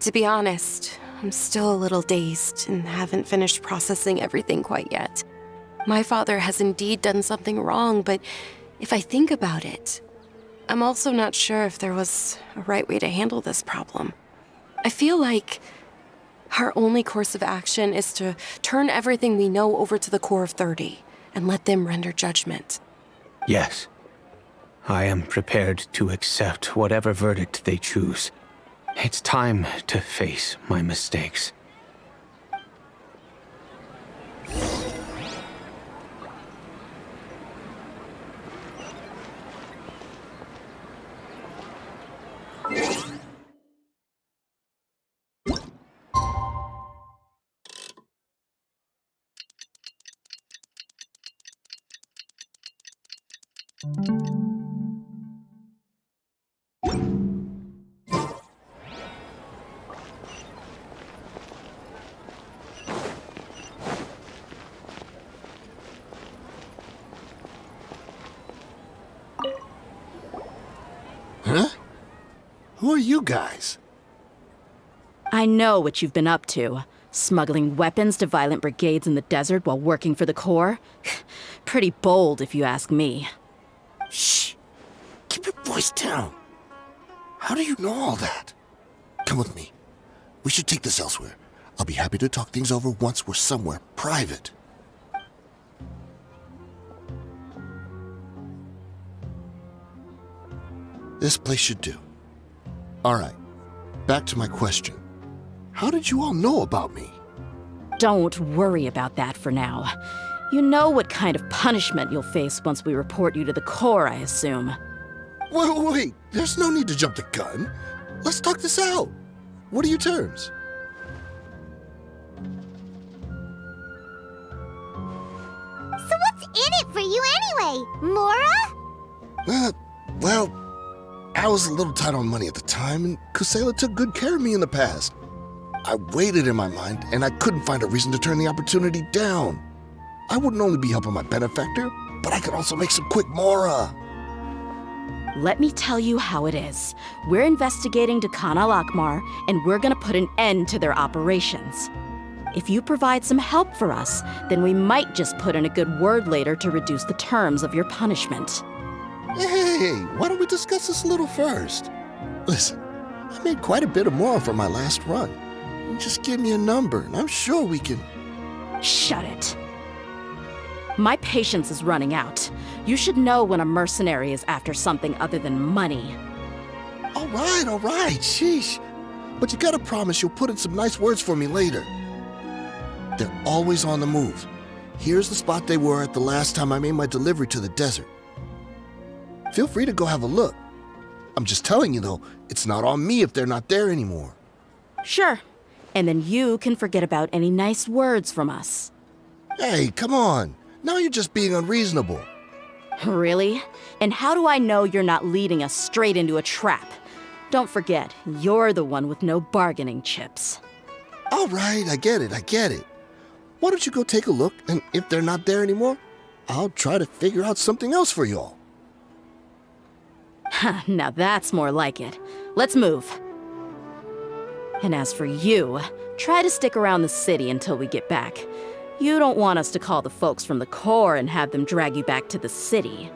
To be honest, I'm still a little dazed and haven't finished processing everything quite yet. My father has indeed done something wrong, but if I think about it, I'm also not sure if there was a right way to handle this problem. I feel like our only course of action is to turn everything we know over to the Core of 30 and let them render judgment. Yes. I am prepared to accept whatever verdict they choose. It's time to face my mistakes. Huh? Who are you guys? I know what you've been up to. Smuggling weapons to violent brigades in the desert while working for the Corps? Pretty bold, if you ask me. Shh! Keep your voice down. How do you know all that? Come with me. We should take this elsewhere. I'll be happy to talk things over once we're somewhere private. This place should do. All right, back to my question. How did you all know about me? Don't worry about that for now. You know what kind of punishment you'll face once we report you to the Corps, I assume. Wait, there's no need to jump the gun. Let's talk this out. What are your terms? So what's in it for you anyway, Mora? Well, I was a little tight on money at the time, and Kusela took good care of me in the past. I weighed it in my mind, and I couldn't find a reason to turn the opportunity down. I wouldn't only be helping my benefactor, but I could also make some quick Mora. Let me tell you how it is. We're investigating Dekhan al-Akhmar, and we're gonna put an end to their operations. If you provide some help for us, then we might just put in a good word later to reduce the terms of your punishment. Hey, why don't we discuss this a little first? Listen, I made quite a bit of Mora for my last run. Just give me a number, and I'm sure we can... Shut it. My patience is running out. You should know when a mercenary is after something other than money. All right, sheesh. But you gotta promise you'll put in some nice words for me later. They're always on the move. Here's the spot they were at the last time I made my delivery to the desert. Feel free to go have a look. I'm just telling you, though, it's not on me if they're not there anymore. Sure. And then you can forget about any nice words from us. Hey, come on. Now you're just being unreasonable. Really? And how do I know you're not leading us straight into a trap? Don't forget, you're the one with no bargaining chips. All right, I get it. Why don't you go take a look, and if they're not there anymore, I'll try to figure out something else for y'all. Now that's more like it. Let's move. And as for you, try to stick around the city until we get back. You don't want us to call the folks from the Corps and have them drag you back to the city.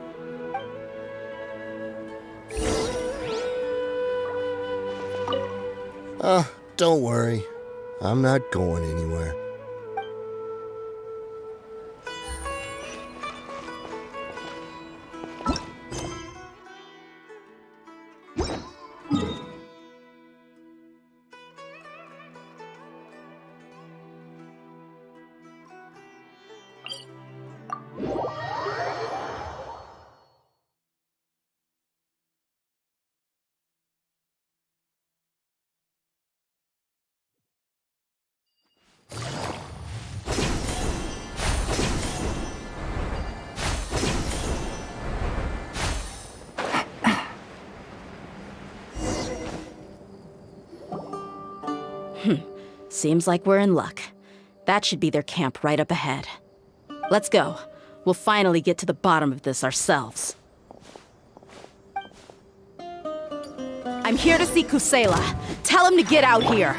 Don't worry. I'm not going anywhere. Seems like we're in luck. That should be their camp right up ahead. Let's go. We'll finally get to the bottom of this ourselves. I'm here to see Kusela. Tell him to get out here.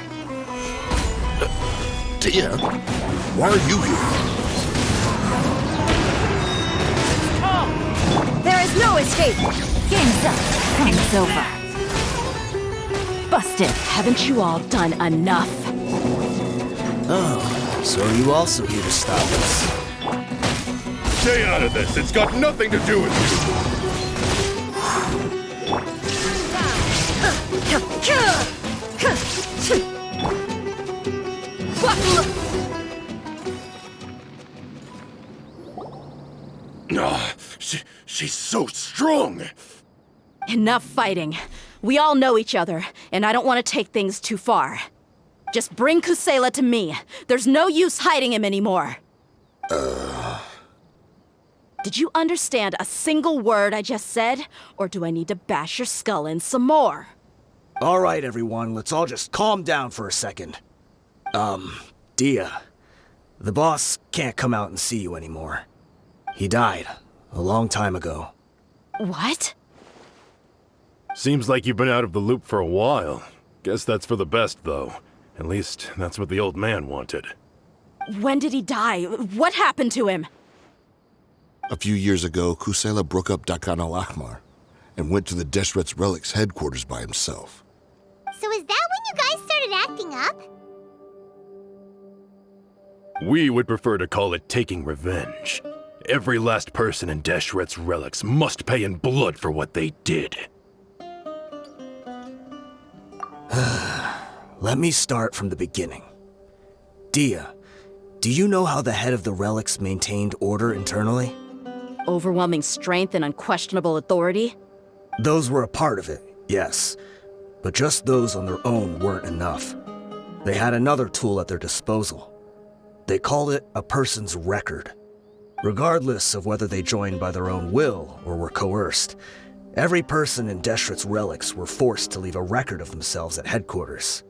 Dehya, why are you here? There is no escape! Game's up. Game's over. Busted. Haven't you all done enough? Oh, so are you also here to stop us? Stay out of this. It's got nothing to do with you. She's so strong. Enough fighting. We all know each other, and I don't want to take things too far. Just bring Kusela to me. There's no use hiding him anymore. Did you understand a single word I just said? Or do I need to bash your skull in some more? All right, everyone, let's all just calm down for a second. Dehya, the boss can't come out and see you anymore. He died a long time ago. What? Seems like you've been out of the loop for a while. Guess that's for the best, though. At least, that's what the old man wanted. When did he die? What happened to him? A few years ago, Kusela broke up Dakan al-Ahmar and went to the Deshret's Relics headquarters by himself. So is that when you guys started acting up? We would prefer to call it taking revenge. Every last person in Deshret's Relics must pay in blood for what they did. Let me start from the beginning. Dehya, do you know how the head of the Relics maintained order internally? Overwhelming strength and unquestionable authority? Those were a part of it, yes. But just those on their own weren't enough. They had another tool at their disposal. They called it a person's record. Regardless of whether they joined by their own will or were coerced, every person in Deshret's Relics were forced to leave a record of themselves at headquarters.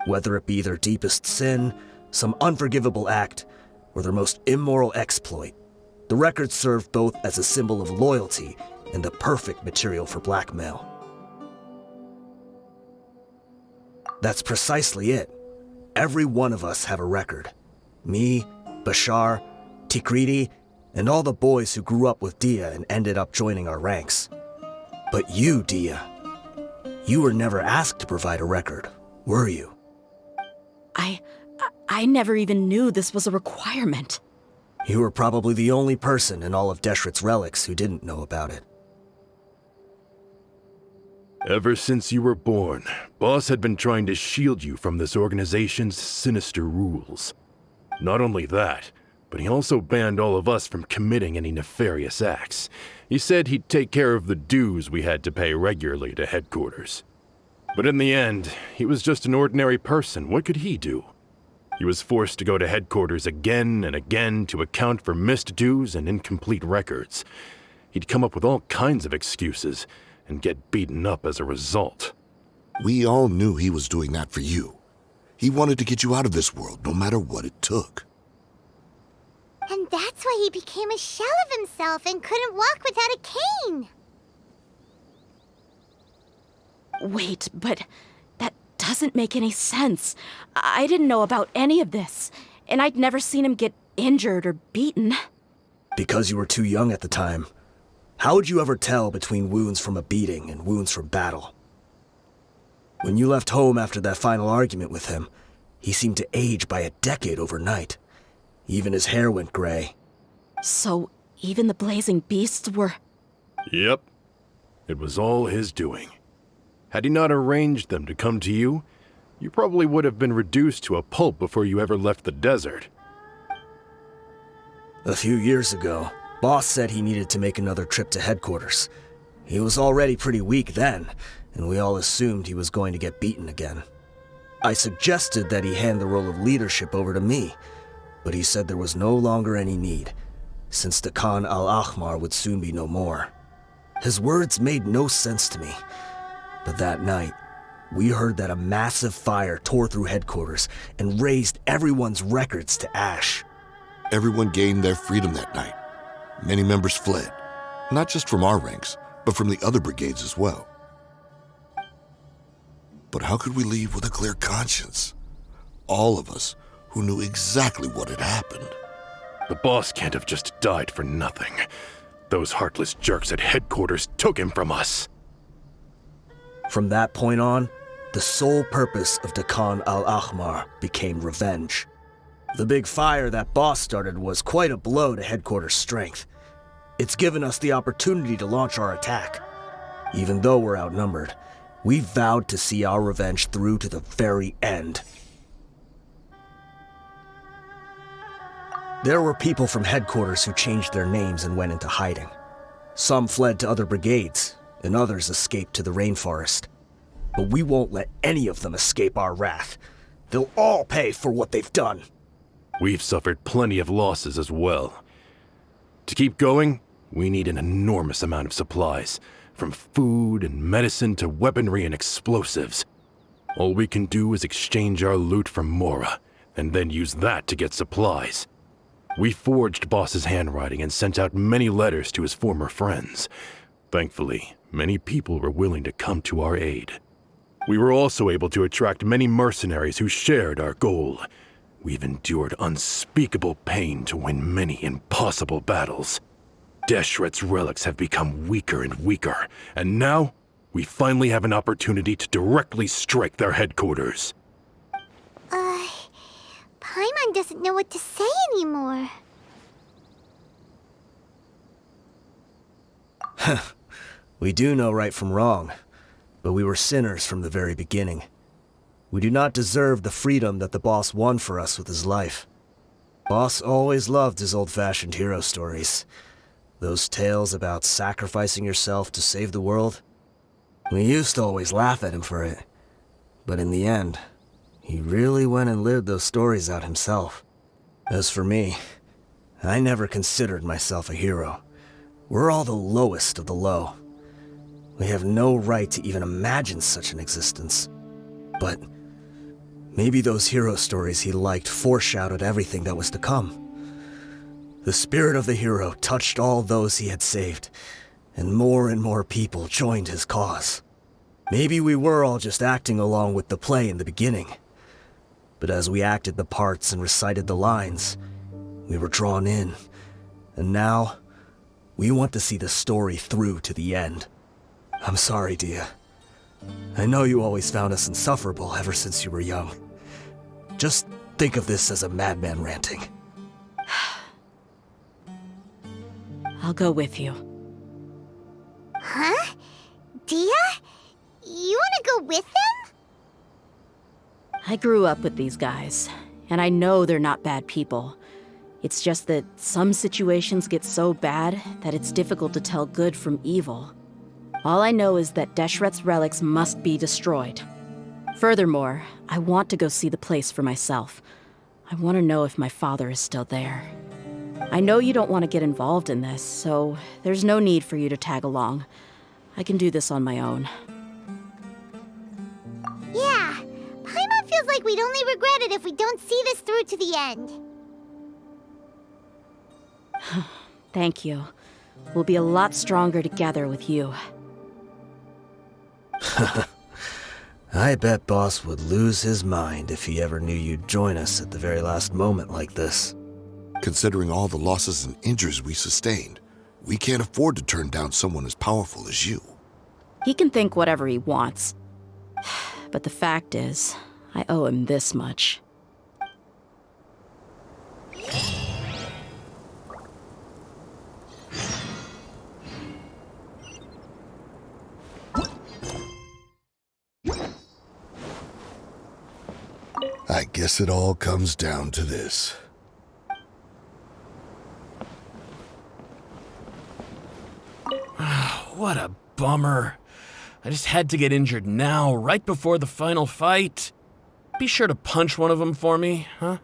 Whether it be their deepest sin, some unforgivable act, or their most immoral exploit, the record served both as a symbol of loyalty and the perfect material for blackmail. That's precisely it. Every one of us have a record. Me, Bashar, Tikriti, and all the boys who grew up with Dehya and ended up joining our ranks. But you, Dehya, you were never asked to provide a record, were you? I never even knew this was a requirement. You were probably the only person in all of Deshret's Relics who didn't know about it. Ever since you were born, Boss had been trying to shield you from this organization's sinister rules. Not only that, but he also banned all of us from committing any nefarious acts. He said he'd take care of the dues we had to pay regularly to headquarters. But in the end, he was just an ordinary person. What could he do? He was forced to go to headquarters again and again to account for missed dues and incomplete records. He'd come up with all kinds of excuses and get beaten up as a result. We all knew he was doing that for you. He wanted to get you out of this world, no matter what it took. And that's why he became a shell of himself and couldn't walk without a cane. Wait, but that doesn't make any sense. I didn't know about any of this, and I'd never seen him get injured or beaten. Because you were too young at the time. How would you ever tell between wounds from a beating and wounds from battle? When you left home after that final argument with him, he seemed to age by a decade overnight. Even his hair went gray. So, even the blazing beasts were... Yep. It was all his doing. Had he not arranged them to come to you, you probably would have been reduced to a pulp before you ever left the desert. A few years ago, Boss said he needed to make another trip to headquarters. He was already pretty weak then, and we all assumed he was going to get beaten again. I suggested that he hand the role of leadership over to me, but he said there was no longer any need, since the Khan al-Ahmar would soon be no more. His words made no sense to me, but that night, we heard that a massive fire tore through headquarters and razed everyone's records to ash. Everyone gained their freedom that night. Many members fled, not just from our ranks, but from the other brigades as well. But how could we leave with a clear conscience? All of us who knew exactly what had happened. The boss can't have just died for nothing. Those heartless jerks at headquarters took him from us. From that point on, the sole purpose of Dakan al-Ahmar became revenge. The big fire that boss started was quite a blow to headquarters' strength. It's given us the opportunity to launch our attack. Even though we're outnumbered, we vowed to see our revenge through to the very end. There were people from headquarters who changed their names and went into hiding. Some fled to other brigades, and others escaped to the rainforest. But we won't let any of them escape our wrath. They'll all pay for what they've done. We've suffered plenty of losses as well. To keep going, we need an enormous amount of supplies, from food and medicine to weaponry and explosives. All we can do is exchange our loot from Mora, and then use that to get supplies. We forged Boss's handwriting and sent out many letters to his former friends. Thankfully, many people were willing to come to our aid. We were also able to attract many mercenaries who shared our goal. We've endured unspeakable pain to win many impossible battles. Deshret's relics have become weaker and weaker, and now we finally have an opportunity to directly strike their headquarters. Paimon doesn't know what to say anymore. We do know right from wrong, but we were sinners from the very beginning. We do not deserve the freedom that the boss won for us with his life. Boss always loved his old-fashioned hero stories. Those tales about sacrificing yourself to save the world. We used to always laugh at him for it, but in the end, he really went and lived those stories out himself. As for me, I never considered myself a hero. We're all the lowest of the low. We have no right to even imagine such an existence. But maybe those hero stories he liked foreshadowed everything that was to come. The spirit of the hero touched all those he had saved, and more people joined his cause. Maybe we were all just acting along with the play in the beginning. But as we acted the parts and recited the lines, we were drawn in. And now, we want to see the story through to the end. I'm sorry, Dehya. I know you always found us insufferable ever since you were young. Just think of this as a madman ranting. I'll go with you. Huh? Dehya? You wanna go with them? I grew up with these guys, and I know they're not bad people. It's just that some situations get so bad that it's difficult to tell good from evil. All I know is that Deshret's relics must be destroyed. Furthermore, I want to go see the place for myself. I want to know if my father is still there. I know you don't want to get involved in this, so there's no need for you to tag along. I can do this on my own. Yeah, Paimon feels like we'd only regret it if we don't see this through to the end. Thank you. We'll be a lot stronger together with you. I bet Boss would lose his mind if he ever knew you'd join us at the very last moment like this. Considering all the losses and injuries we sustained, we can't afford to turn down someone as powerful as you. He can think whatever he wants. But the fact is, I owe him this much. I guess it all comes down to this. What a bummer. I just had to get injured now, right before the final fight. Be sure to punch one of them for me, huh?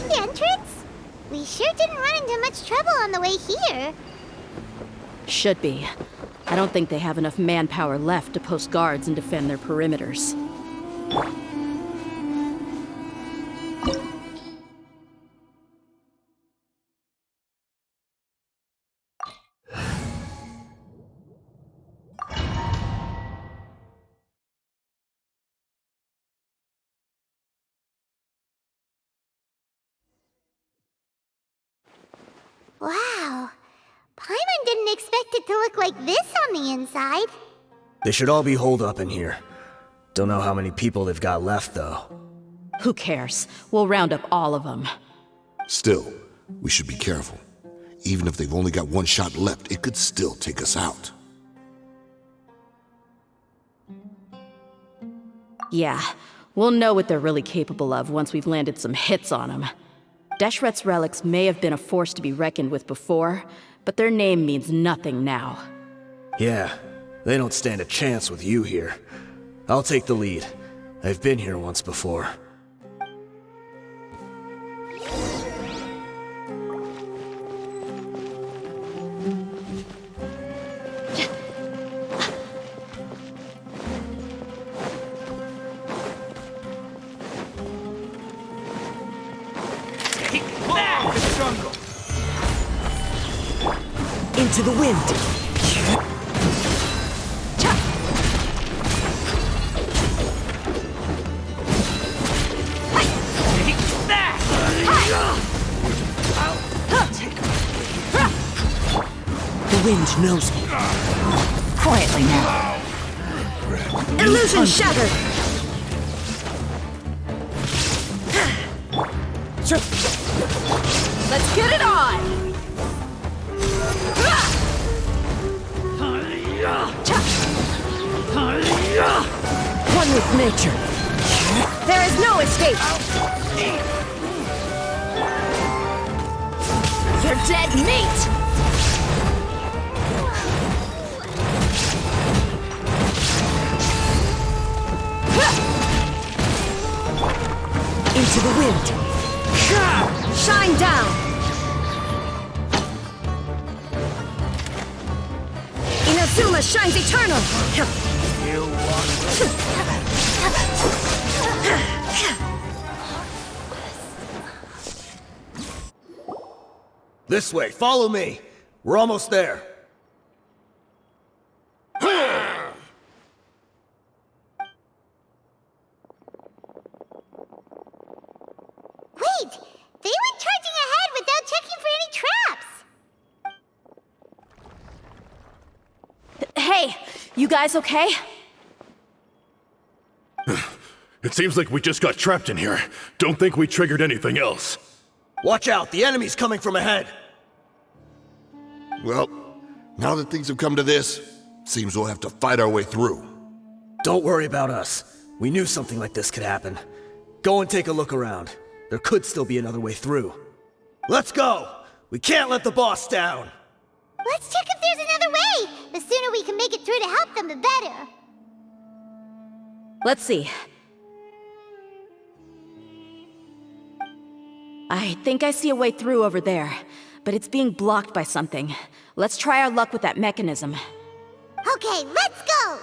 main entrance? We sure didn't run into much trouble on the way here. Should be. I don't think they have enough manpower left to post guards and defend their perimeters. Wow. Paimon didn't expect it to look like this on the inside. They should all be holed up in here. Don't know how many people they've got left, though. Who cares? We'll round up all of them. Still, we should be careful. Even if they've only got one shot left, it could still take us out. Yeah, we'll know what they're really capable of once we've landed some hits on them. Deshret's relics may have been a force to be reckoned with before, but their name means nothing now. Yeah, they don't stand a chance with you here. I'll take the lead. I've been here once before. Into the wind. The wind knows me. Quietly now. Illusion shattered. Let's get it on! One with nature. There is no escape. You're dead meat! Into the wind. Shine down. Inazuma shines eternal. This way, follow me. We're almost there. Wait! They went charging ahead without checking for any traps! Hey, you guys okay? It seems like we just got trapped in here. Don't think we triggered anything else. Watch out, the enemy's coming from ahead. Well, now that things have come to this, seems we'll have to fight our way through. Don't worry about us. We knew something like this could happen. Go and take a look around. There could still be another way through. Let's go! We can't let the boss down! Let's check if there's another way! The sooner we can make it through to help them, the better! Let's see. I think I see a way through over there, but it's being blocked by something. Let's try our luck with that mechanism. Okay, let's go!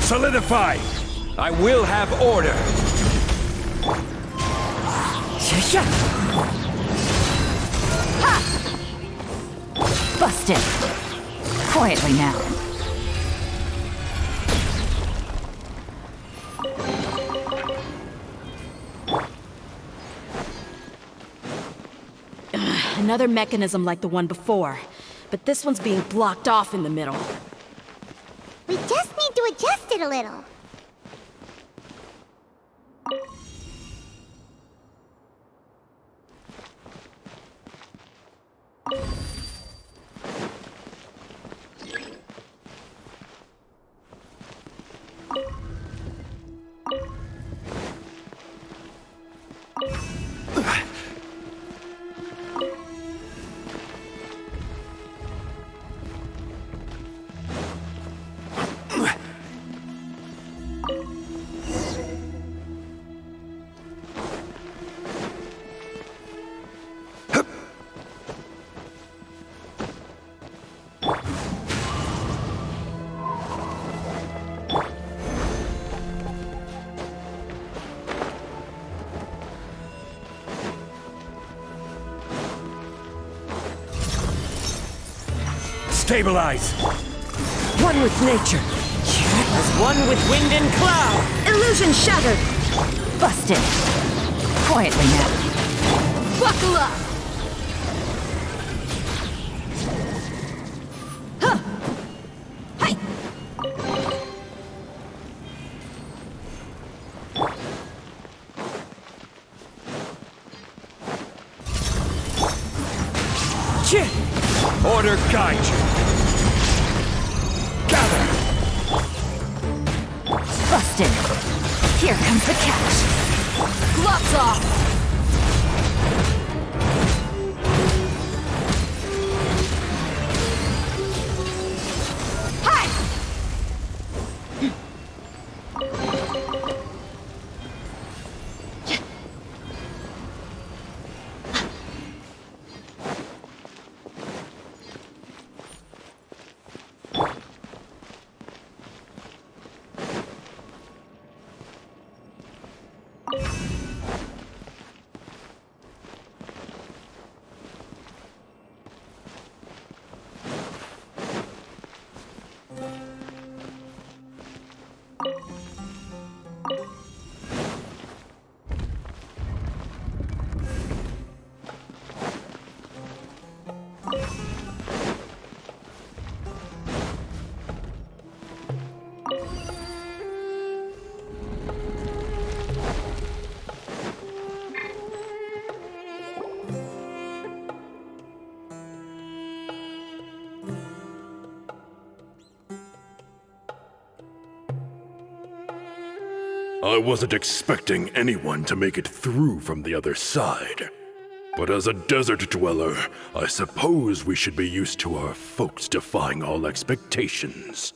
Solidify! I will have order! Busted. Quietly now. Another mechanism like the one before. but this one's being blocked off in the middle. We just need to adjust it a little. Stabilize! One with nature. As one with wind and cloud. Illusion shattered. Busted. Quietly now. Buckle up! Huh. Hi. Order guide you! Gather! Busted. Here comes the catch. Gloves off! I wasn't expecting anyone to make it through from the other side. But as a desert dweller, I suppose we should be used to our folks defying all expectations.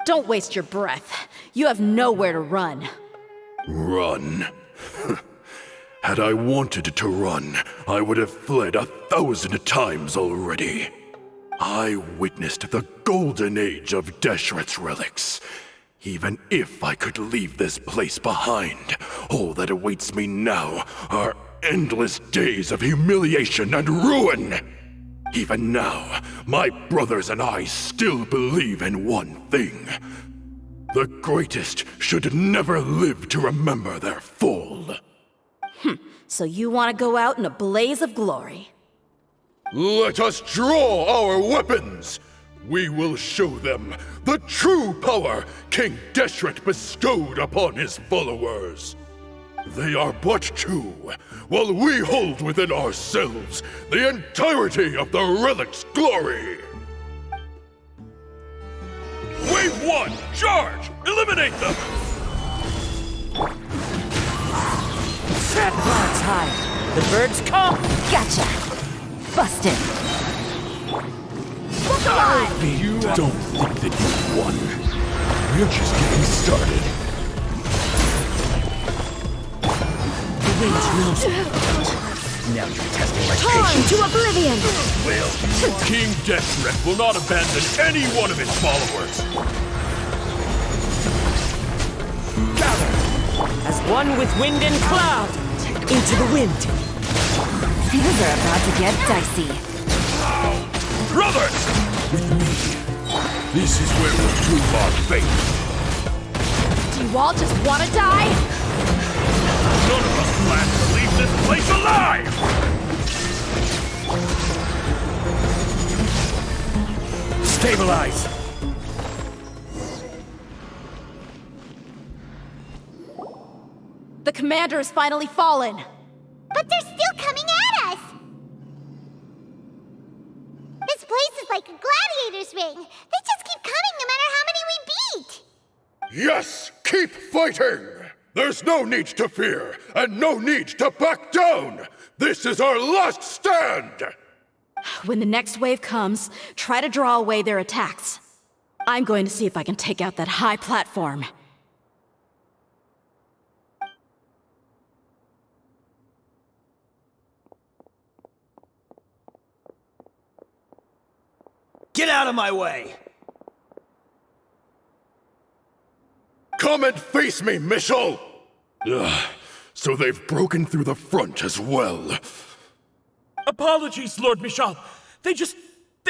Don't waste your breath. You have nowhere to run. Run? Had I wanted to run, I would have fled 1,000 times already. I witnessed the golden age of Deshret's relics. Even if I could leave this place behind, all that awaits me now are endless days of humiliation and ruin. Even now, my brothers and I still believe in one thing. The greatest should never live to remember their fall. So you want to go out in a blaze of glory? Let us draw our weapons! We will show them the true power King Deshret bestowed upon his followers. They are but two, while we hold within ourselves the entirety of the relic's glory. Wave 1, charge! Eliminate them! Set clouds high. The birds come. Gotcha. Busted. Look alive! You don't think that you won. We're just getting started. The winds knows me. Now you're testing my patience. To oblivion! King Deshret will not abandon any one of his followers. Gather! As one with wind and cloud. Into the wind. Things are about to get dicey. Brothers! With me, this is where we'll prove our fate. Do you all just want to die? None of us plan to leave this place alive! Neutralize! The commander has finally fallen! But they're still coming at us! This place is like a gladiator's ring. They just keep coming no matter how many we beat! Yes! Keep fighting! There's no need to fear, and no need to back down! This is our last stand! When the next wave comes, try to draw away their attacks. I'm going to see if I can take out that high platform. Get out of my way! Come and face me, Michel! Ugh, so they've broken through the front as well. Apologies, Lord Michel. They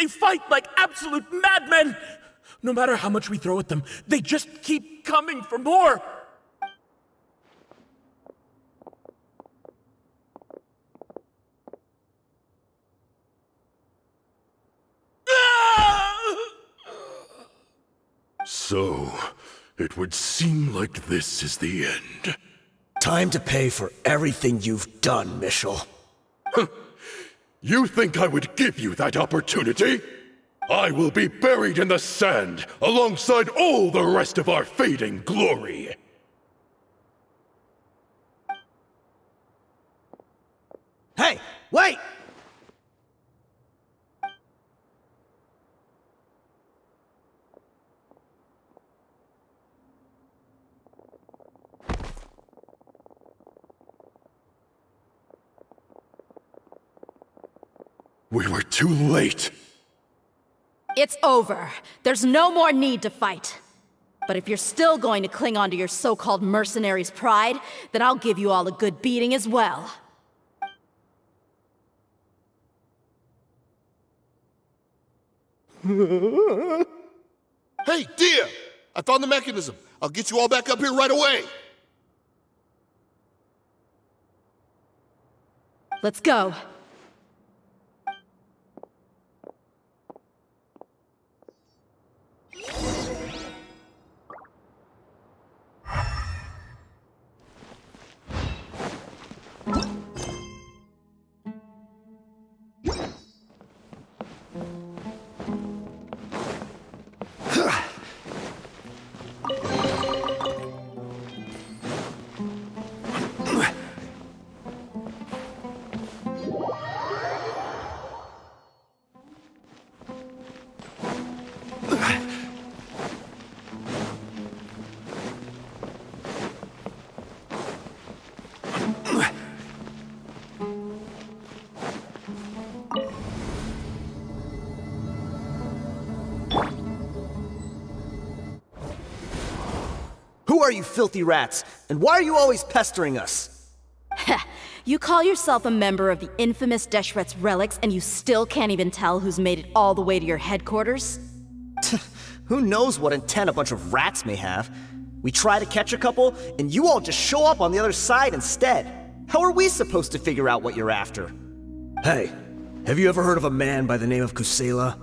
fight like absolute madmen! No matter how much we throw at them, they just keep coming for more! So, it would seem like this is the end. Time to pay for everything you've done, Michel. You think I would give you that opportunity? I will be buried in the sand alongside all the rest of our fading glory. Hey, wait! We were too late. It's over. There's no more need to fight. But if you're still going to cling on to your so-called mercenary's pride, then I'll give you all a good beating as well. Hey, Dehya! I found the mechanism. I'll get you all back up here right away. Let's go. Who are you filthy rats? And why are you always pestering us? You call yourself a member of the infamous Deshret's relics, and you still can't even tell who's made it all the way to your headquarters? Who knows what intent a bunch of rats may have? We try to catch a couple, and you all just show up on the other side instead. How are we supposed to figure out what you're after? Hey, have you ever heard of a man by the name of Kusela?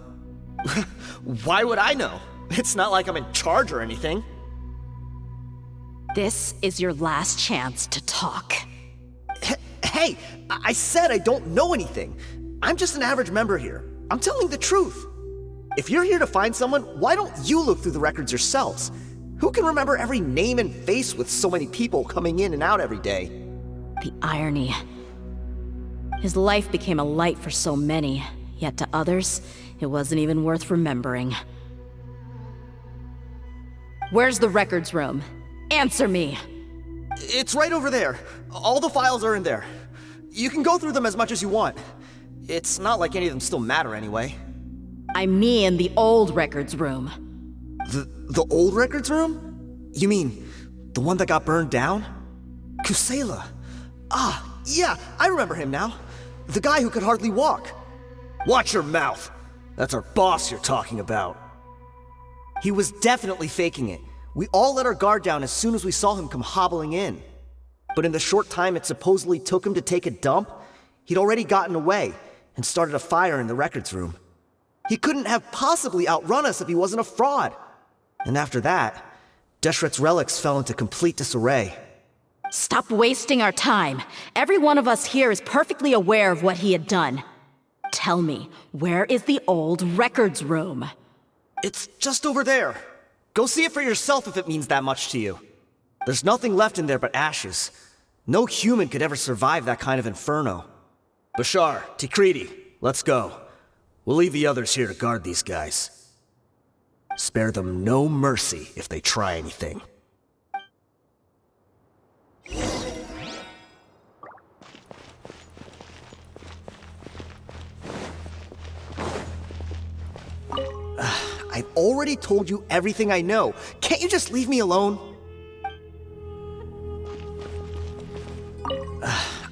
Why would I know? It's not like I'm in charge or anything. This is your last chance to talk. Hey, I said I don't know anything. I'm just an average member here. I'm telling the truth. If you're here to find someone, why don't you look through the records yourselves? Who can remember every name and face with so many people coming in and out every day? The irony. His life became a light for so many, yet to others, it wasn't even worth remembering. Where's the records room? Answer me! It's right over there. All the files are in there. You can go through them as much as you want. It's not like any of them still matter anyway. I mean the old records room. The old records room? You mean the one that got burned down? Kusela. Ah, yeah, I remember him now. The guy who could hardly walk. Watch your mouth. That's our boss you're talking about. He was definitely faking it. We all let our guard down as soon as we saw him come hobbling in. But in the short time it supposedly took him to take a dump, he'd already gotten away and started a fire in the records room. He couldn't have possibly outrun us if he wasn't a fraud. And after that, Deshret's relics fell into complete disarray. Stop wasting our time. Every one of us here is perfectly aware of what he had done. Tell me, where is the old records room? It's just over there. Go see it for yourself if it means that much to you. There's nothing left in there but ashes. No human could ever survive that kind of inferno. Bashar, Tikriti, let's go. We'll leave the others here to guard these guys. Spare them no mercy if they try anything. I've already told you everything I know. Can't you just leave me alone?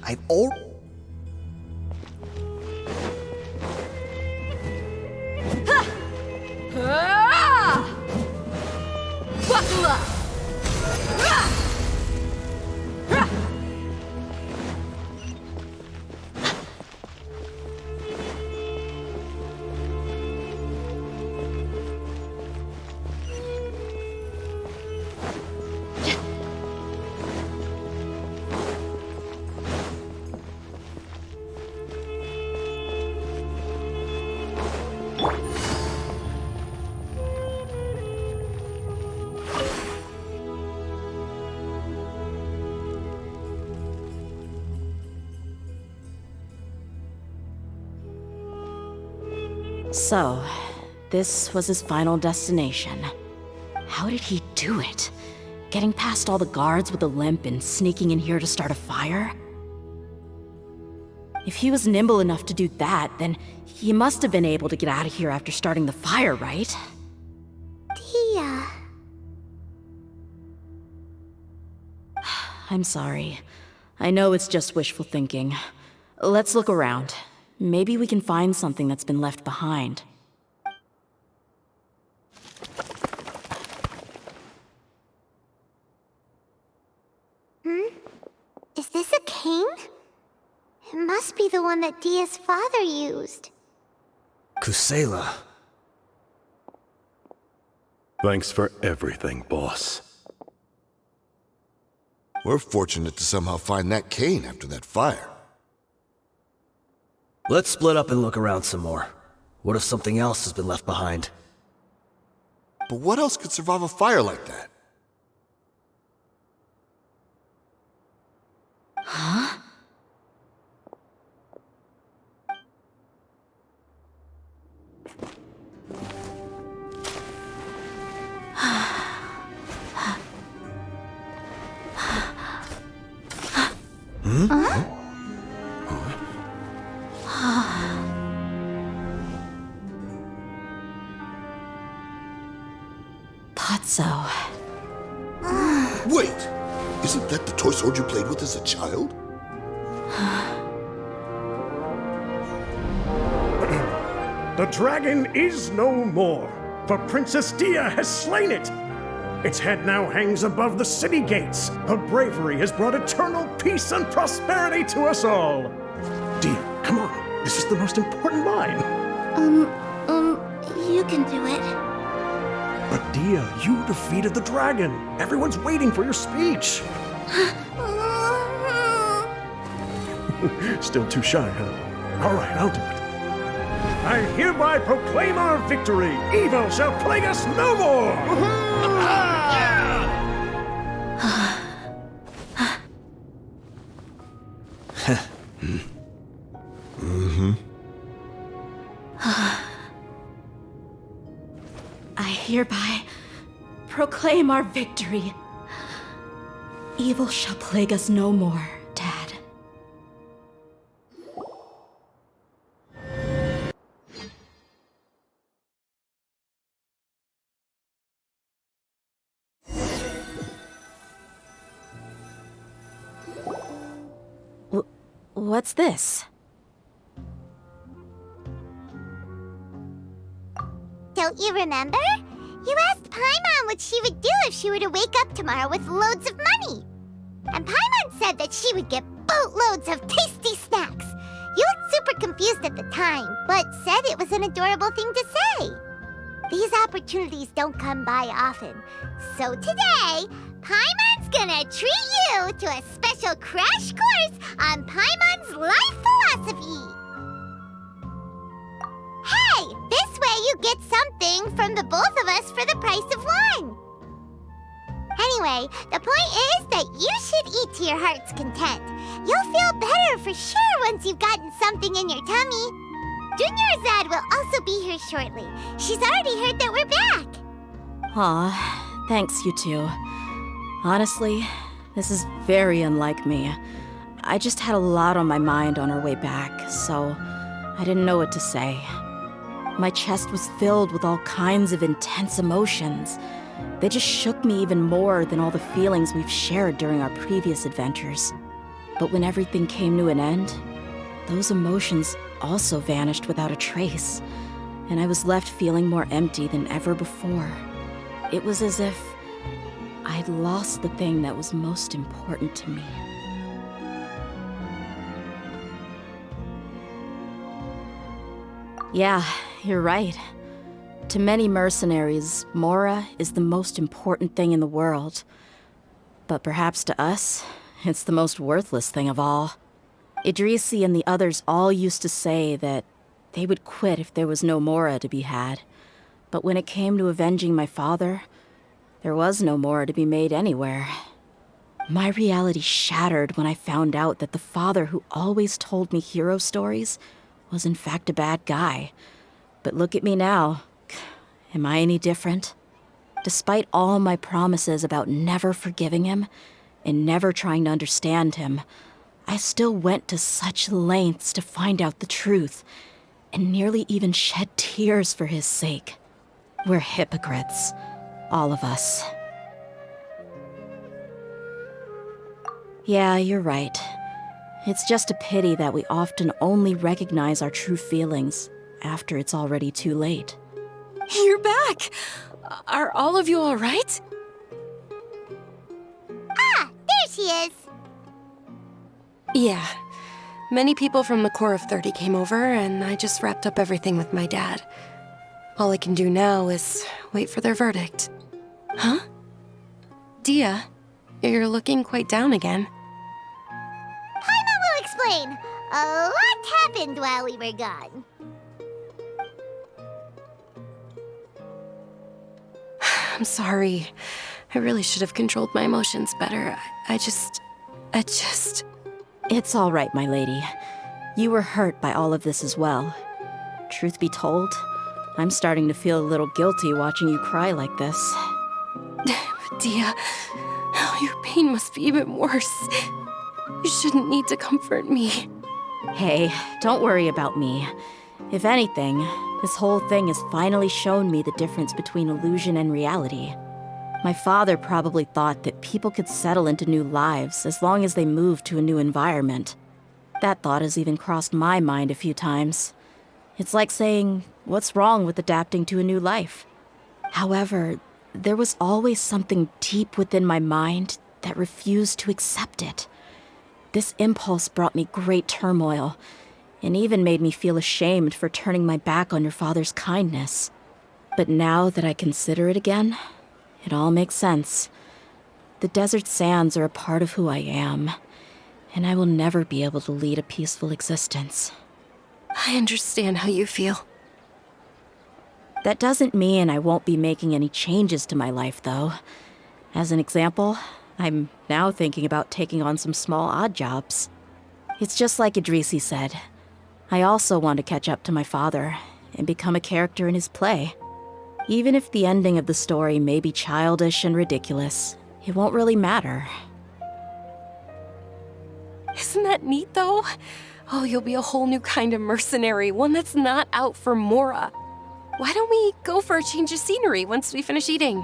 I've already... Buckle up! So, this was his final destination. How did he do it? Getting past all the guards with a limp and sneaking in here to start a fire? If he was nimble enough to do that, then he must have been able to get out of here after starting the fire, right? Dehya. I'm sorry. I know it's just wishful thinking. Let's look around. Maybe we can find something that's been left behind. Is this a cane? It must be the one that Dehya's father used. Kusela. Thanks for everything, boss. We're fortunate to somehow find that cane after that fire. Let's split up and look around some more. What if something else has been left behind? But what else could survive a fire like that? Huh? Potso. Wait! Isn't that the toy sword you played with as a child? The dragon is no more, for Princess Dehya has slain it. Its head now hangs above the city gates. Her bravery has brought eternal peace and prosperity to us all. Dehya, come on. This is the most important line. You can do it. But Dehya, you defeated the dragon. Everyone's waiting for your speech. Still too shy, huh? All right, I'll do it. I hereby proclaim our victory. Evil shall plague us no more. I hereby proclaim our victory. Evil shall plague us no more, Dad. What's this? Don't you remember? You asked Paimon what she would do if she were to wake up tomorrow with loads of money. And Paimon said that she would get boatloads of tasty snacks. You looked super confused at the time, but said it was an adorable thing to say. These opportunities don't come by often. So today, Paimon's gonna treat you to a special crash course on Paimon's life philosophy. Hey, this way you get something from the both of us for the price of one. Anyway, the point is that you should eat to your heart's content. You'll feel better for sure once you've gotten something in your tummy. Dunyarzad will also be here shortly. She's already heard that we're back. Aw, thanks, you two. Honestly, this is very unlike me. I just had a lot on my mind on our way back, so I didn't know what to say. My chest was filled with all kinds of intense emotions. They just shook me even more than all the feelings we've shared during our previous adventures. But when everything came to an end, those emotions also vanished without a trace, and I was left feeling more empty than ever before. It was as if I'd lost the thing that was most important to me. Yeah, you're right. To many mercenaries, Mora is the most important thing in the world. But perhaps to us, it's the most worthless thing of all. Idrisi and the others all used to say that they would quit if there was no Mora to be had. But when it came to avenging my father, there was no Mora to be made anywhere. My reality shattered when I found out that the father who always told me hero stories was in fact a bad guy. But look at me now. Am I any different? Despite all my promises about never forgiving him and never trying to understand him, I still went to such lengths to find out the truth, and nearly even shed tears for his sake. We're hypocrites, all of us. Yeah, you're right. It's just a pity that we often only recognize our true feelings after it's already too late. You're back! Are all of you all right? Ah, there she is. Yeah. Many people from the Corps of 30 came over, and I just wrapped up everything with my dad. All I can do now is wait for their verdict. Huh? Dehya, you're looking quite down again. Paimon will explain. A lot happened while we were gone. I'm sorry. I really should have controlled my emotions better. I just... It's all right, my lady. You were hurt by all of this as well. Truth be told, I'm starting to feel a little guilty watching you cry like this. Dehya, your pain must be even worse. You shouldn't need to comfort me. Hey, don't worry about me. If anything, this whole thing has finally shown me the difference between illusion and reality. My father probably thought that people could settle into new lives as long as they moved to a new environment. That thought has even crossed my mind a few times. It's like saying, what's wrong with adapting to a new life? However, there was always something deep within my mind that refused to accept it. This impulse brought me great turmoil, and even made me feel ashamed for turning my back on your father's kindness. But now that I consider it again, it all makes sense. The desert sands are a part of who I am, and I will never be able to lead a peaceful existence. I understand how you feel. That doesn't mean I won't be making any changes to my life, though. As an example, I'm now thinking about taking on some small odd jobs. It's just like Idrisi said. I also want to catch up to my father and become a character in his play. Even if the ending of the story may be childish and ridiculous, it won't really matter. Isn't that neat, though? Oh, you'll be a whole new kind of mercenary, one that's not out for Mora. Why don't we go for a change of scenery once we finish eating?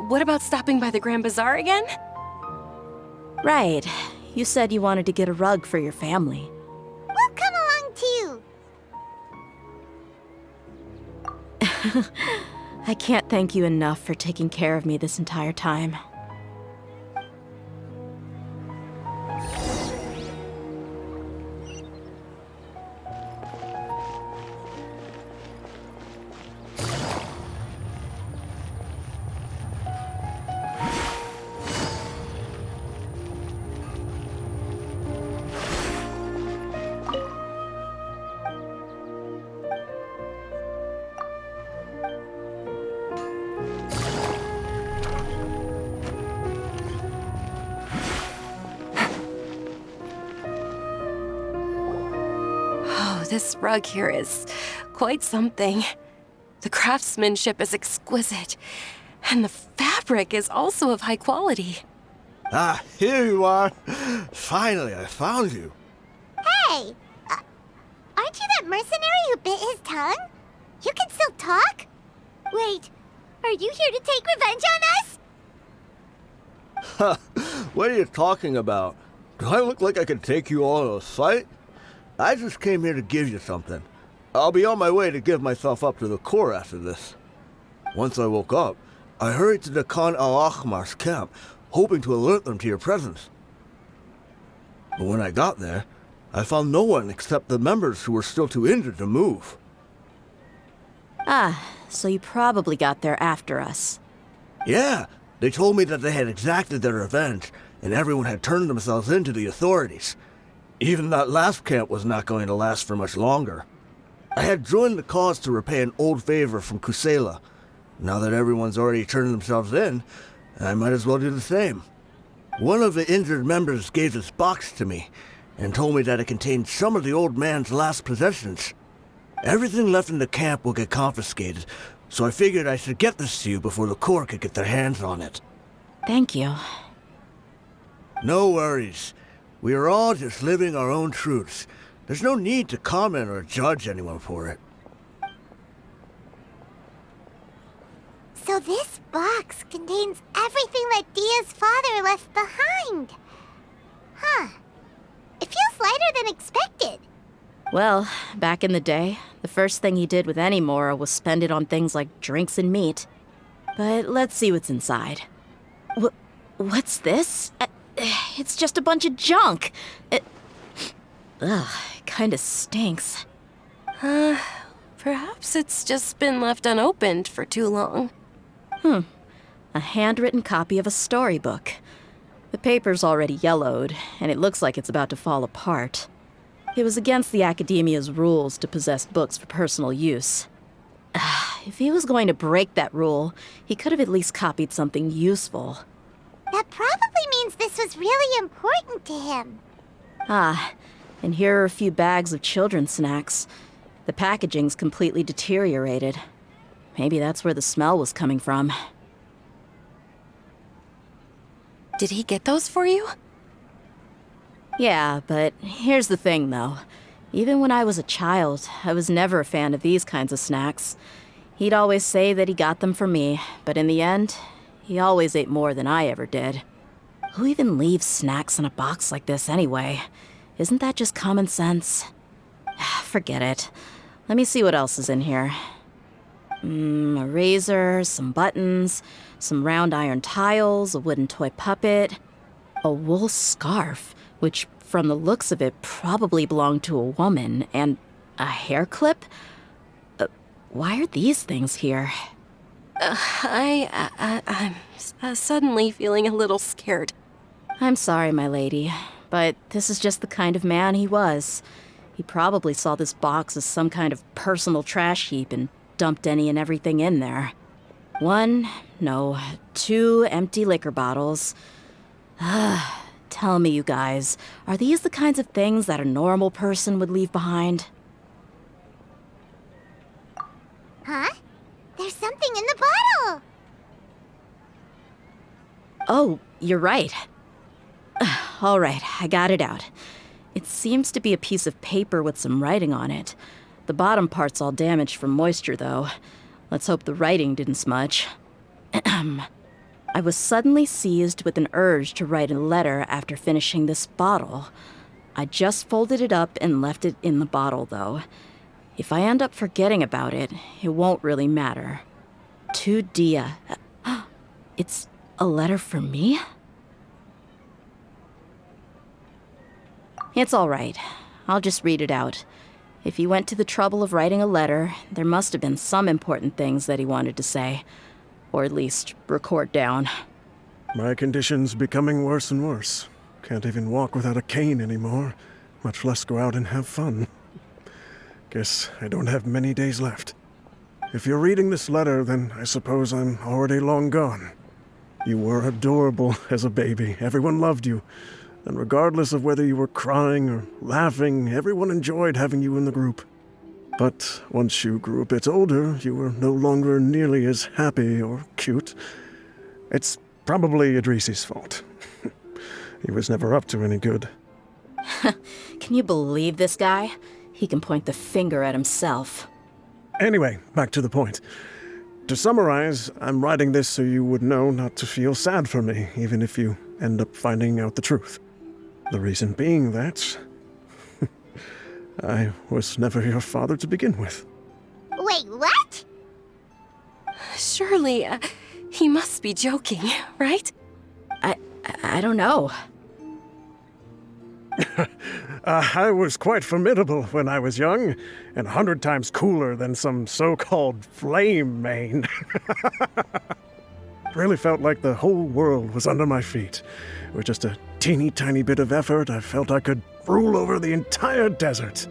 What about stopping by the Grand Bazaar again? Right. You said you wanted to get a rug for your family. We'll come along too. I can't thank you enough for taking care of me this entire time. this rug here is quite something. The craftsmanship is exquisite, and the fabric is also of high quality. Ah, here you are. Finally, I found you. Hey! Aren't you that mercenary who bit his tongue? You can still talk? Wait, are you here to take revenge on us? What are you talking about? Do I look like I can take you all in a fight? I just came here to give you something. I'll be on my way to give myself up to the Corps after this. Once I woke up, I hurried to the Khan al-Ahmar's camp, hoping to alert them to your presence. But when I got there, I found no one except the members who were still too injured to move. Ah, so you probably got there after us. Yeah, they told me that they had exacted their revenge, and everyone had turned themselves in to the authorities. Even that last camp was not going to last for much longer. I had joined the cause to repay an old favor from Kusela. Now that everyone's already turned themselves in, I might as well do the same. One of the injured members gave this box to me, and told me that it contained some of the old man's last possessions. Everything left in the camp will get confiscated, so I figured I should get this to you before the Corps could get their hands on it. Thank you. No worries. We are all just living our own truths. There's no need to comment or judge anyone for it. So this box contains everything that Dia's father left behind. Huh. It feels lighter than expected. Well, back in the day, the first thing he did with any Mora was spend it on things like drinks and meat. But let's see what's inside. What's this? It's just a bunch of junk. It kinda stinks. Perhaps it's just been left unopened for too long. A handwritten copy of a storybook. The paper's already yellowed, and it looks like it's about to fall apart. It was against the Academia's rules to possess books for personal use. If he was going to break that rule, he could have at least copied something useful. That probably means this was really important to him. And here are a few bags of children's snacks. The packaging's completely deteriorated. Maybe that's where the smell was coming from. Did he get those for you? Yeah, but here's the thing, though. Even when I was a child, I was never a fan of these kinds of snacks. He'd always say that he got them for me, but in the end, he always ate more than I ever did. Who even leaves snacks in a box like this anyway? Isn't that just common sense? Forget it. Let me see what else is in here. A razor, some buttons, some round iron tiles, a wooden toy puppet, a wool scarf, which from the looks of it probably belonged to a woman, and a hair clip? Why are these things here? I'm suddenly feeling a little scared. I'm sorry, my lady, but this is just the kind of man he was. He probably saw this box as some kind of personal trash heap and dumped any and everything in there. 2 empty liquor bottles. Tell me, you guys, are these the kinds of things that a normal person would leave behind? Huh? There's something in the bottle! Oh, you're right. All right, I got it out. It seems to be a piece of paper with some writing on it. The bottom part's all damaged from moisture, though. Let's hope the writing didn't smudge. I was suddenly seized with an urge to write a letter after finishing this bottle. I just folded it up and left it in the bottle, though. If I end up forgetting about it, it won't really matter. To Dehya. It's a letter for me? It's all right. I'll just read it out. If he went to the trouble of writing a letter, there must have been some important things that he wanted to say. Or at least record down. My condition's becoming worse and worse. Can't even walk without a cane anymore, much less go out and have fun. Guess I don't have many days left. If you're reading this letter, then I suppose I'm already long gone. You were adorable as a baby. Everyone loved you. and regardless of whether you were crying or laughing, everyone enjoyed having you in the group. But once you grew a bit older, you were no longer nearly as happy or cute. It's probably Idrisi's fault. He was never up to any good. Can you believe this guy? He can point the finger at himself. Anyway, back to the point. To summarize, I'm writing this so you would know not to feel sad for me, even if you end up finding out the truth. The reason being that I was never your father to begin with. Wait, what? Surely, he must be joking, right? I don't know. I was quite formidable when I was young, and 100 times cooler than some so-called flame main. Really felt like the whole world was under my feet. With just a teeny tiny bit of effort, I felt I could rule over the entire desert.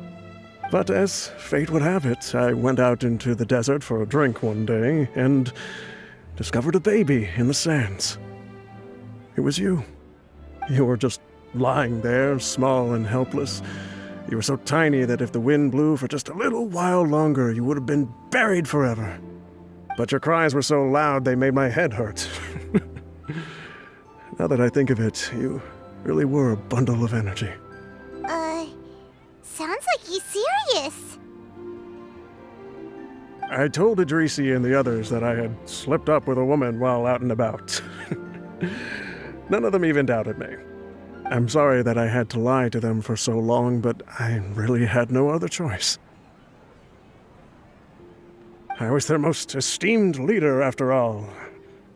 But as fate would have it, I went out into the desert for a drink one day and discovered a baby in the sands. It was you. You were just lying there, small and helpless. You were so tiny that if the wind blew for just a little while longer, you would have been buried forever. But your cries were so loud they made my head hurt. Now that I think of it, you really were a bundle of energy. Sounds like he's serious. I told Idrisi and the others that I had slipped up with a woman while out and about. None of them even doubted me. I'm sorry that I had to lie to them for so long, but I really had no other choice. I was their most esteemed leader, after all.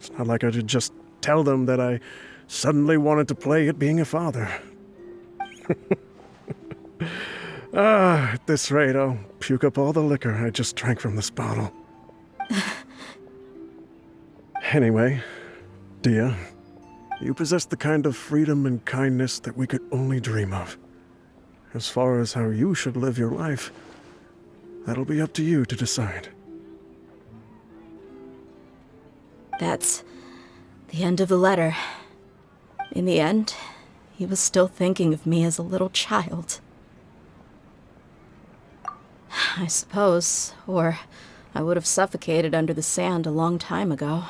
It's not like I could just tell them that I suddenly wanted to play at being a father. At this rate, I'll puke up all the liquor I just drank from this bottle. Anyway, Dehya, you possess the kind of freedom and kindness that we could only dream of. As far as how you should live your life, that'll be up to you to decide. That's the end of the letter. In the end, he was still thinking of me as a little child. I suppose, or I would have suffocated under the sand a long time ago.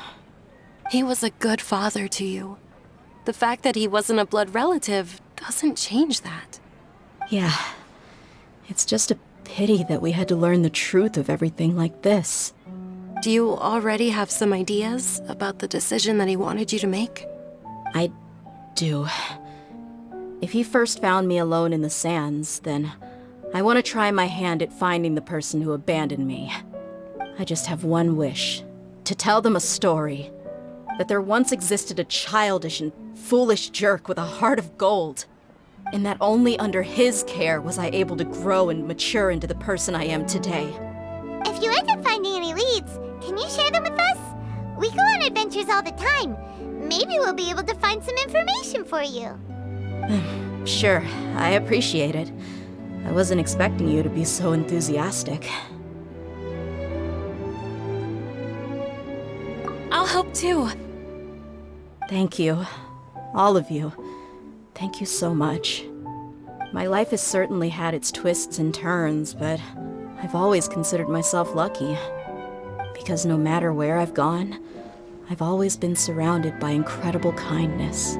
He was a good father to you. The fact that he wasn't a blood relative doesn't change that. Yeah, it's just a pity that we had to learn the truth of everything like this. Do you already have some ideas about the decision that he wanted you to make? I do. If he first found me alone in the sands, then I want to try my hand at finding the person who abandoned me. I just have one wish. To tell them a story. That there once existed a childish and foolish jerk with a heart of gold. And that only under his care was I able to grow and mature into the person I am today. If you end up finding any leads, can you share them with us? We go on adventures all the time. Maybe we'll be able to find some information for you. Sure, I appreciate it. I wasn't expecting you to be so enthusiastic. I'll help too. Thank you. All of you. Thank you so much. My life has certainly had its twists and turns, but I've always considered myself lucky. Because no matter where I've gone, I've always been surrounded by incredible kindness.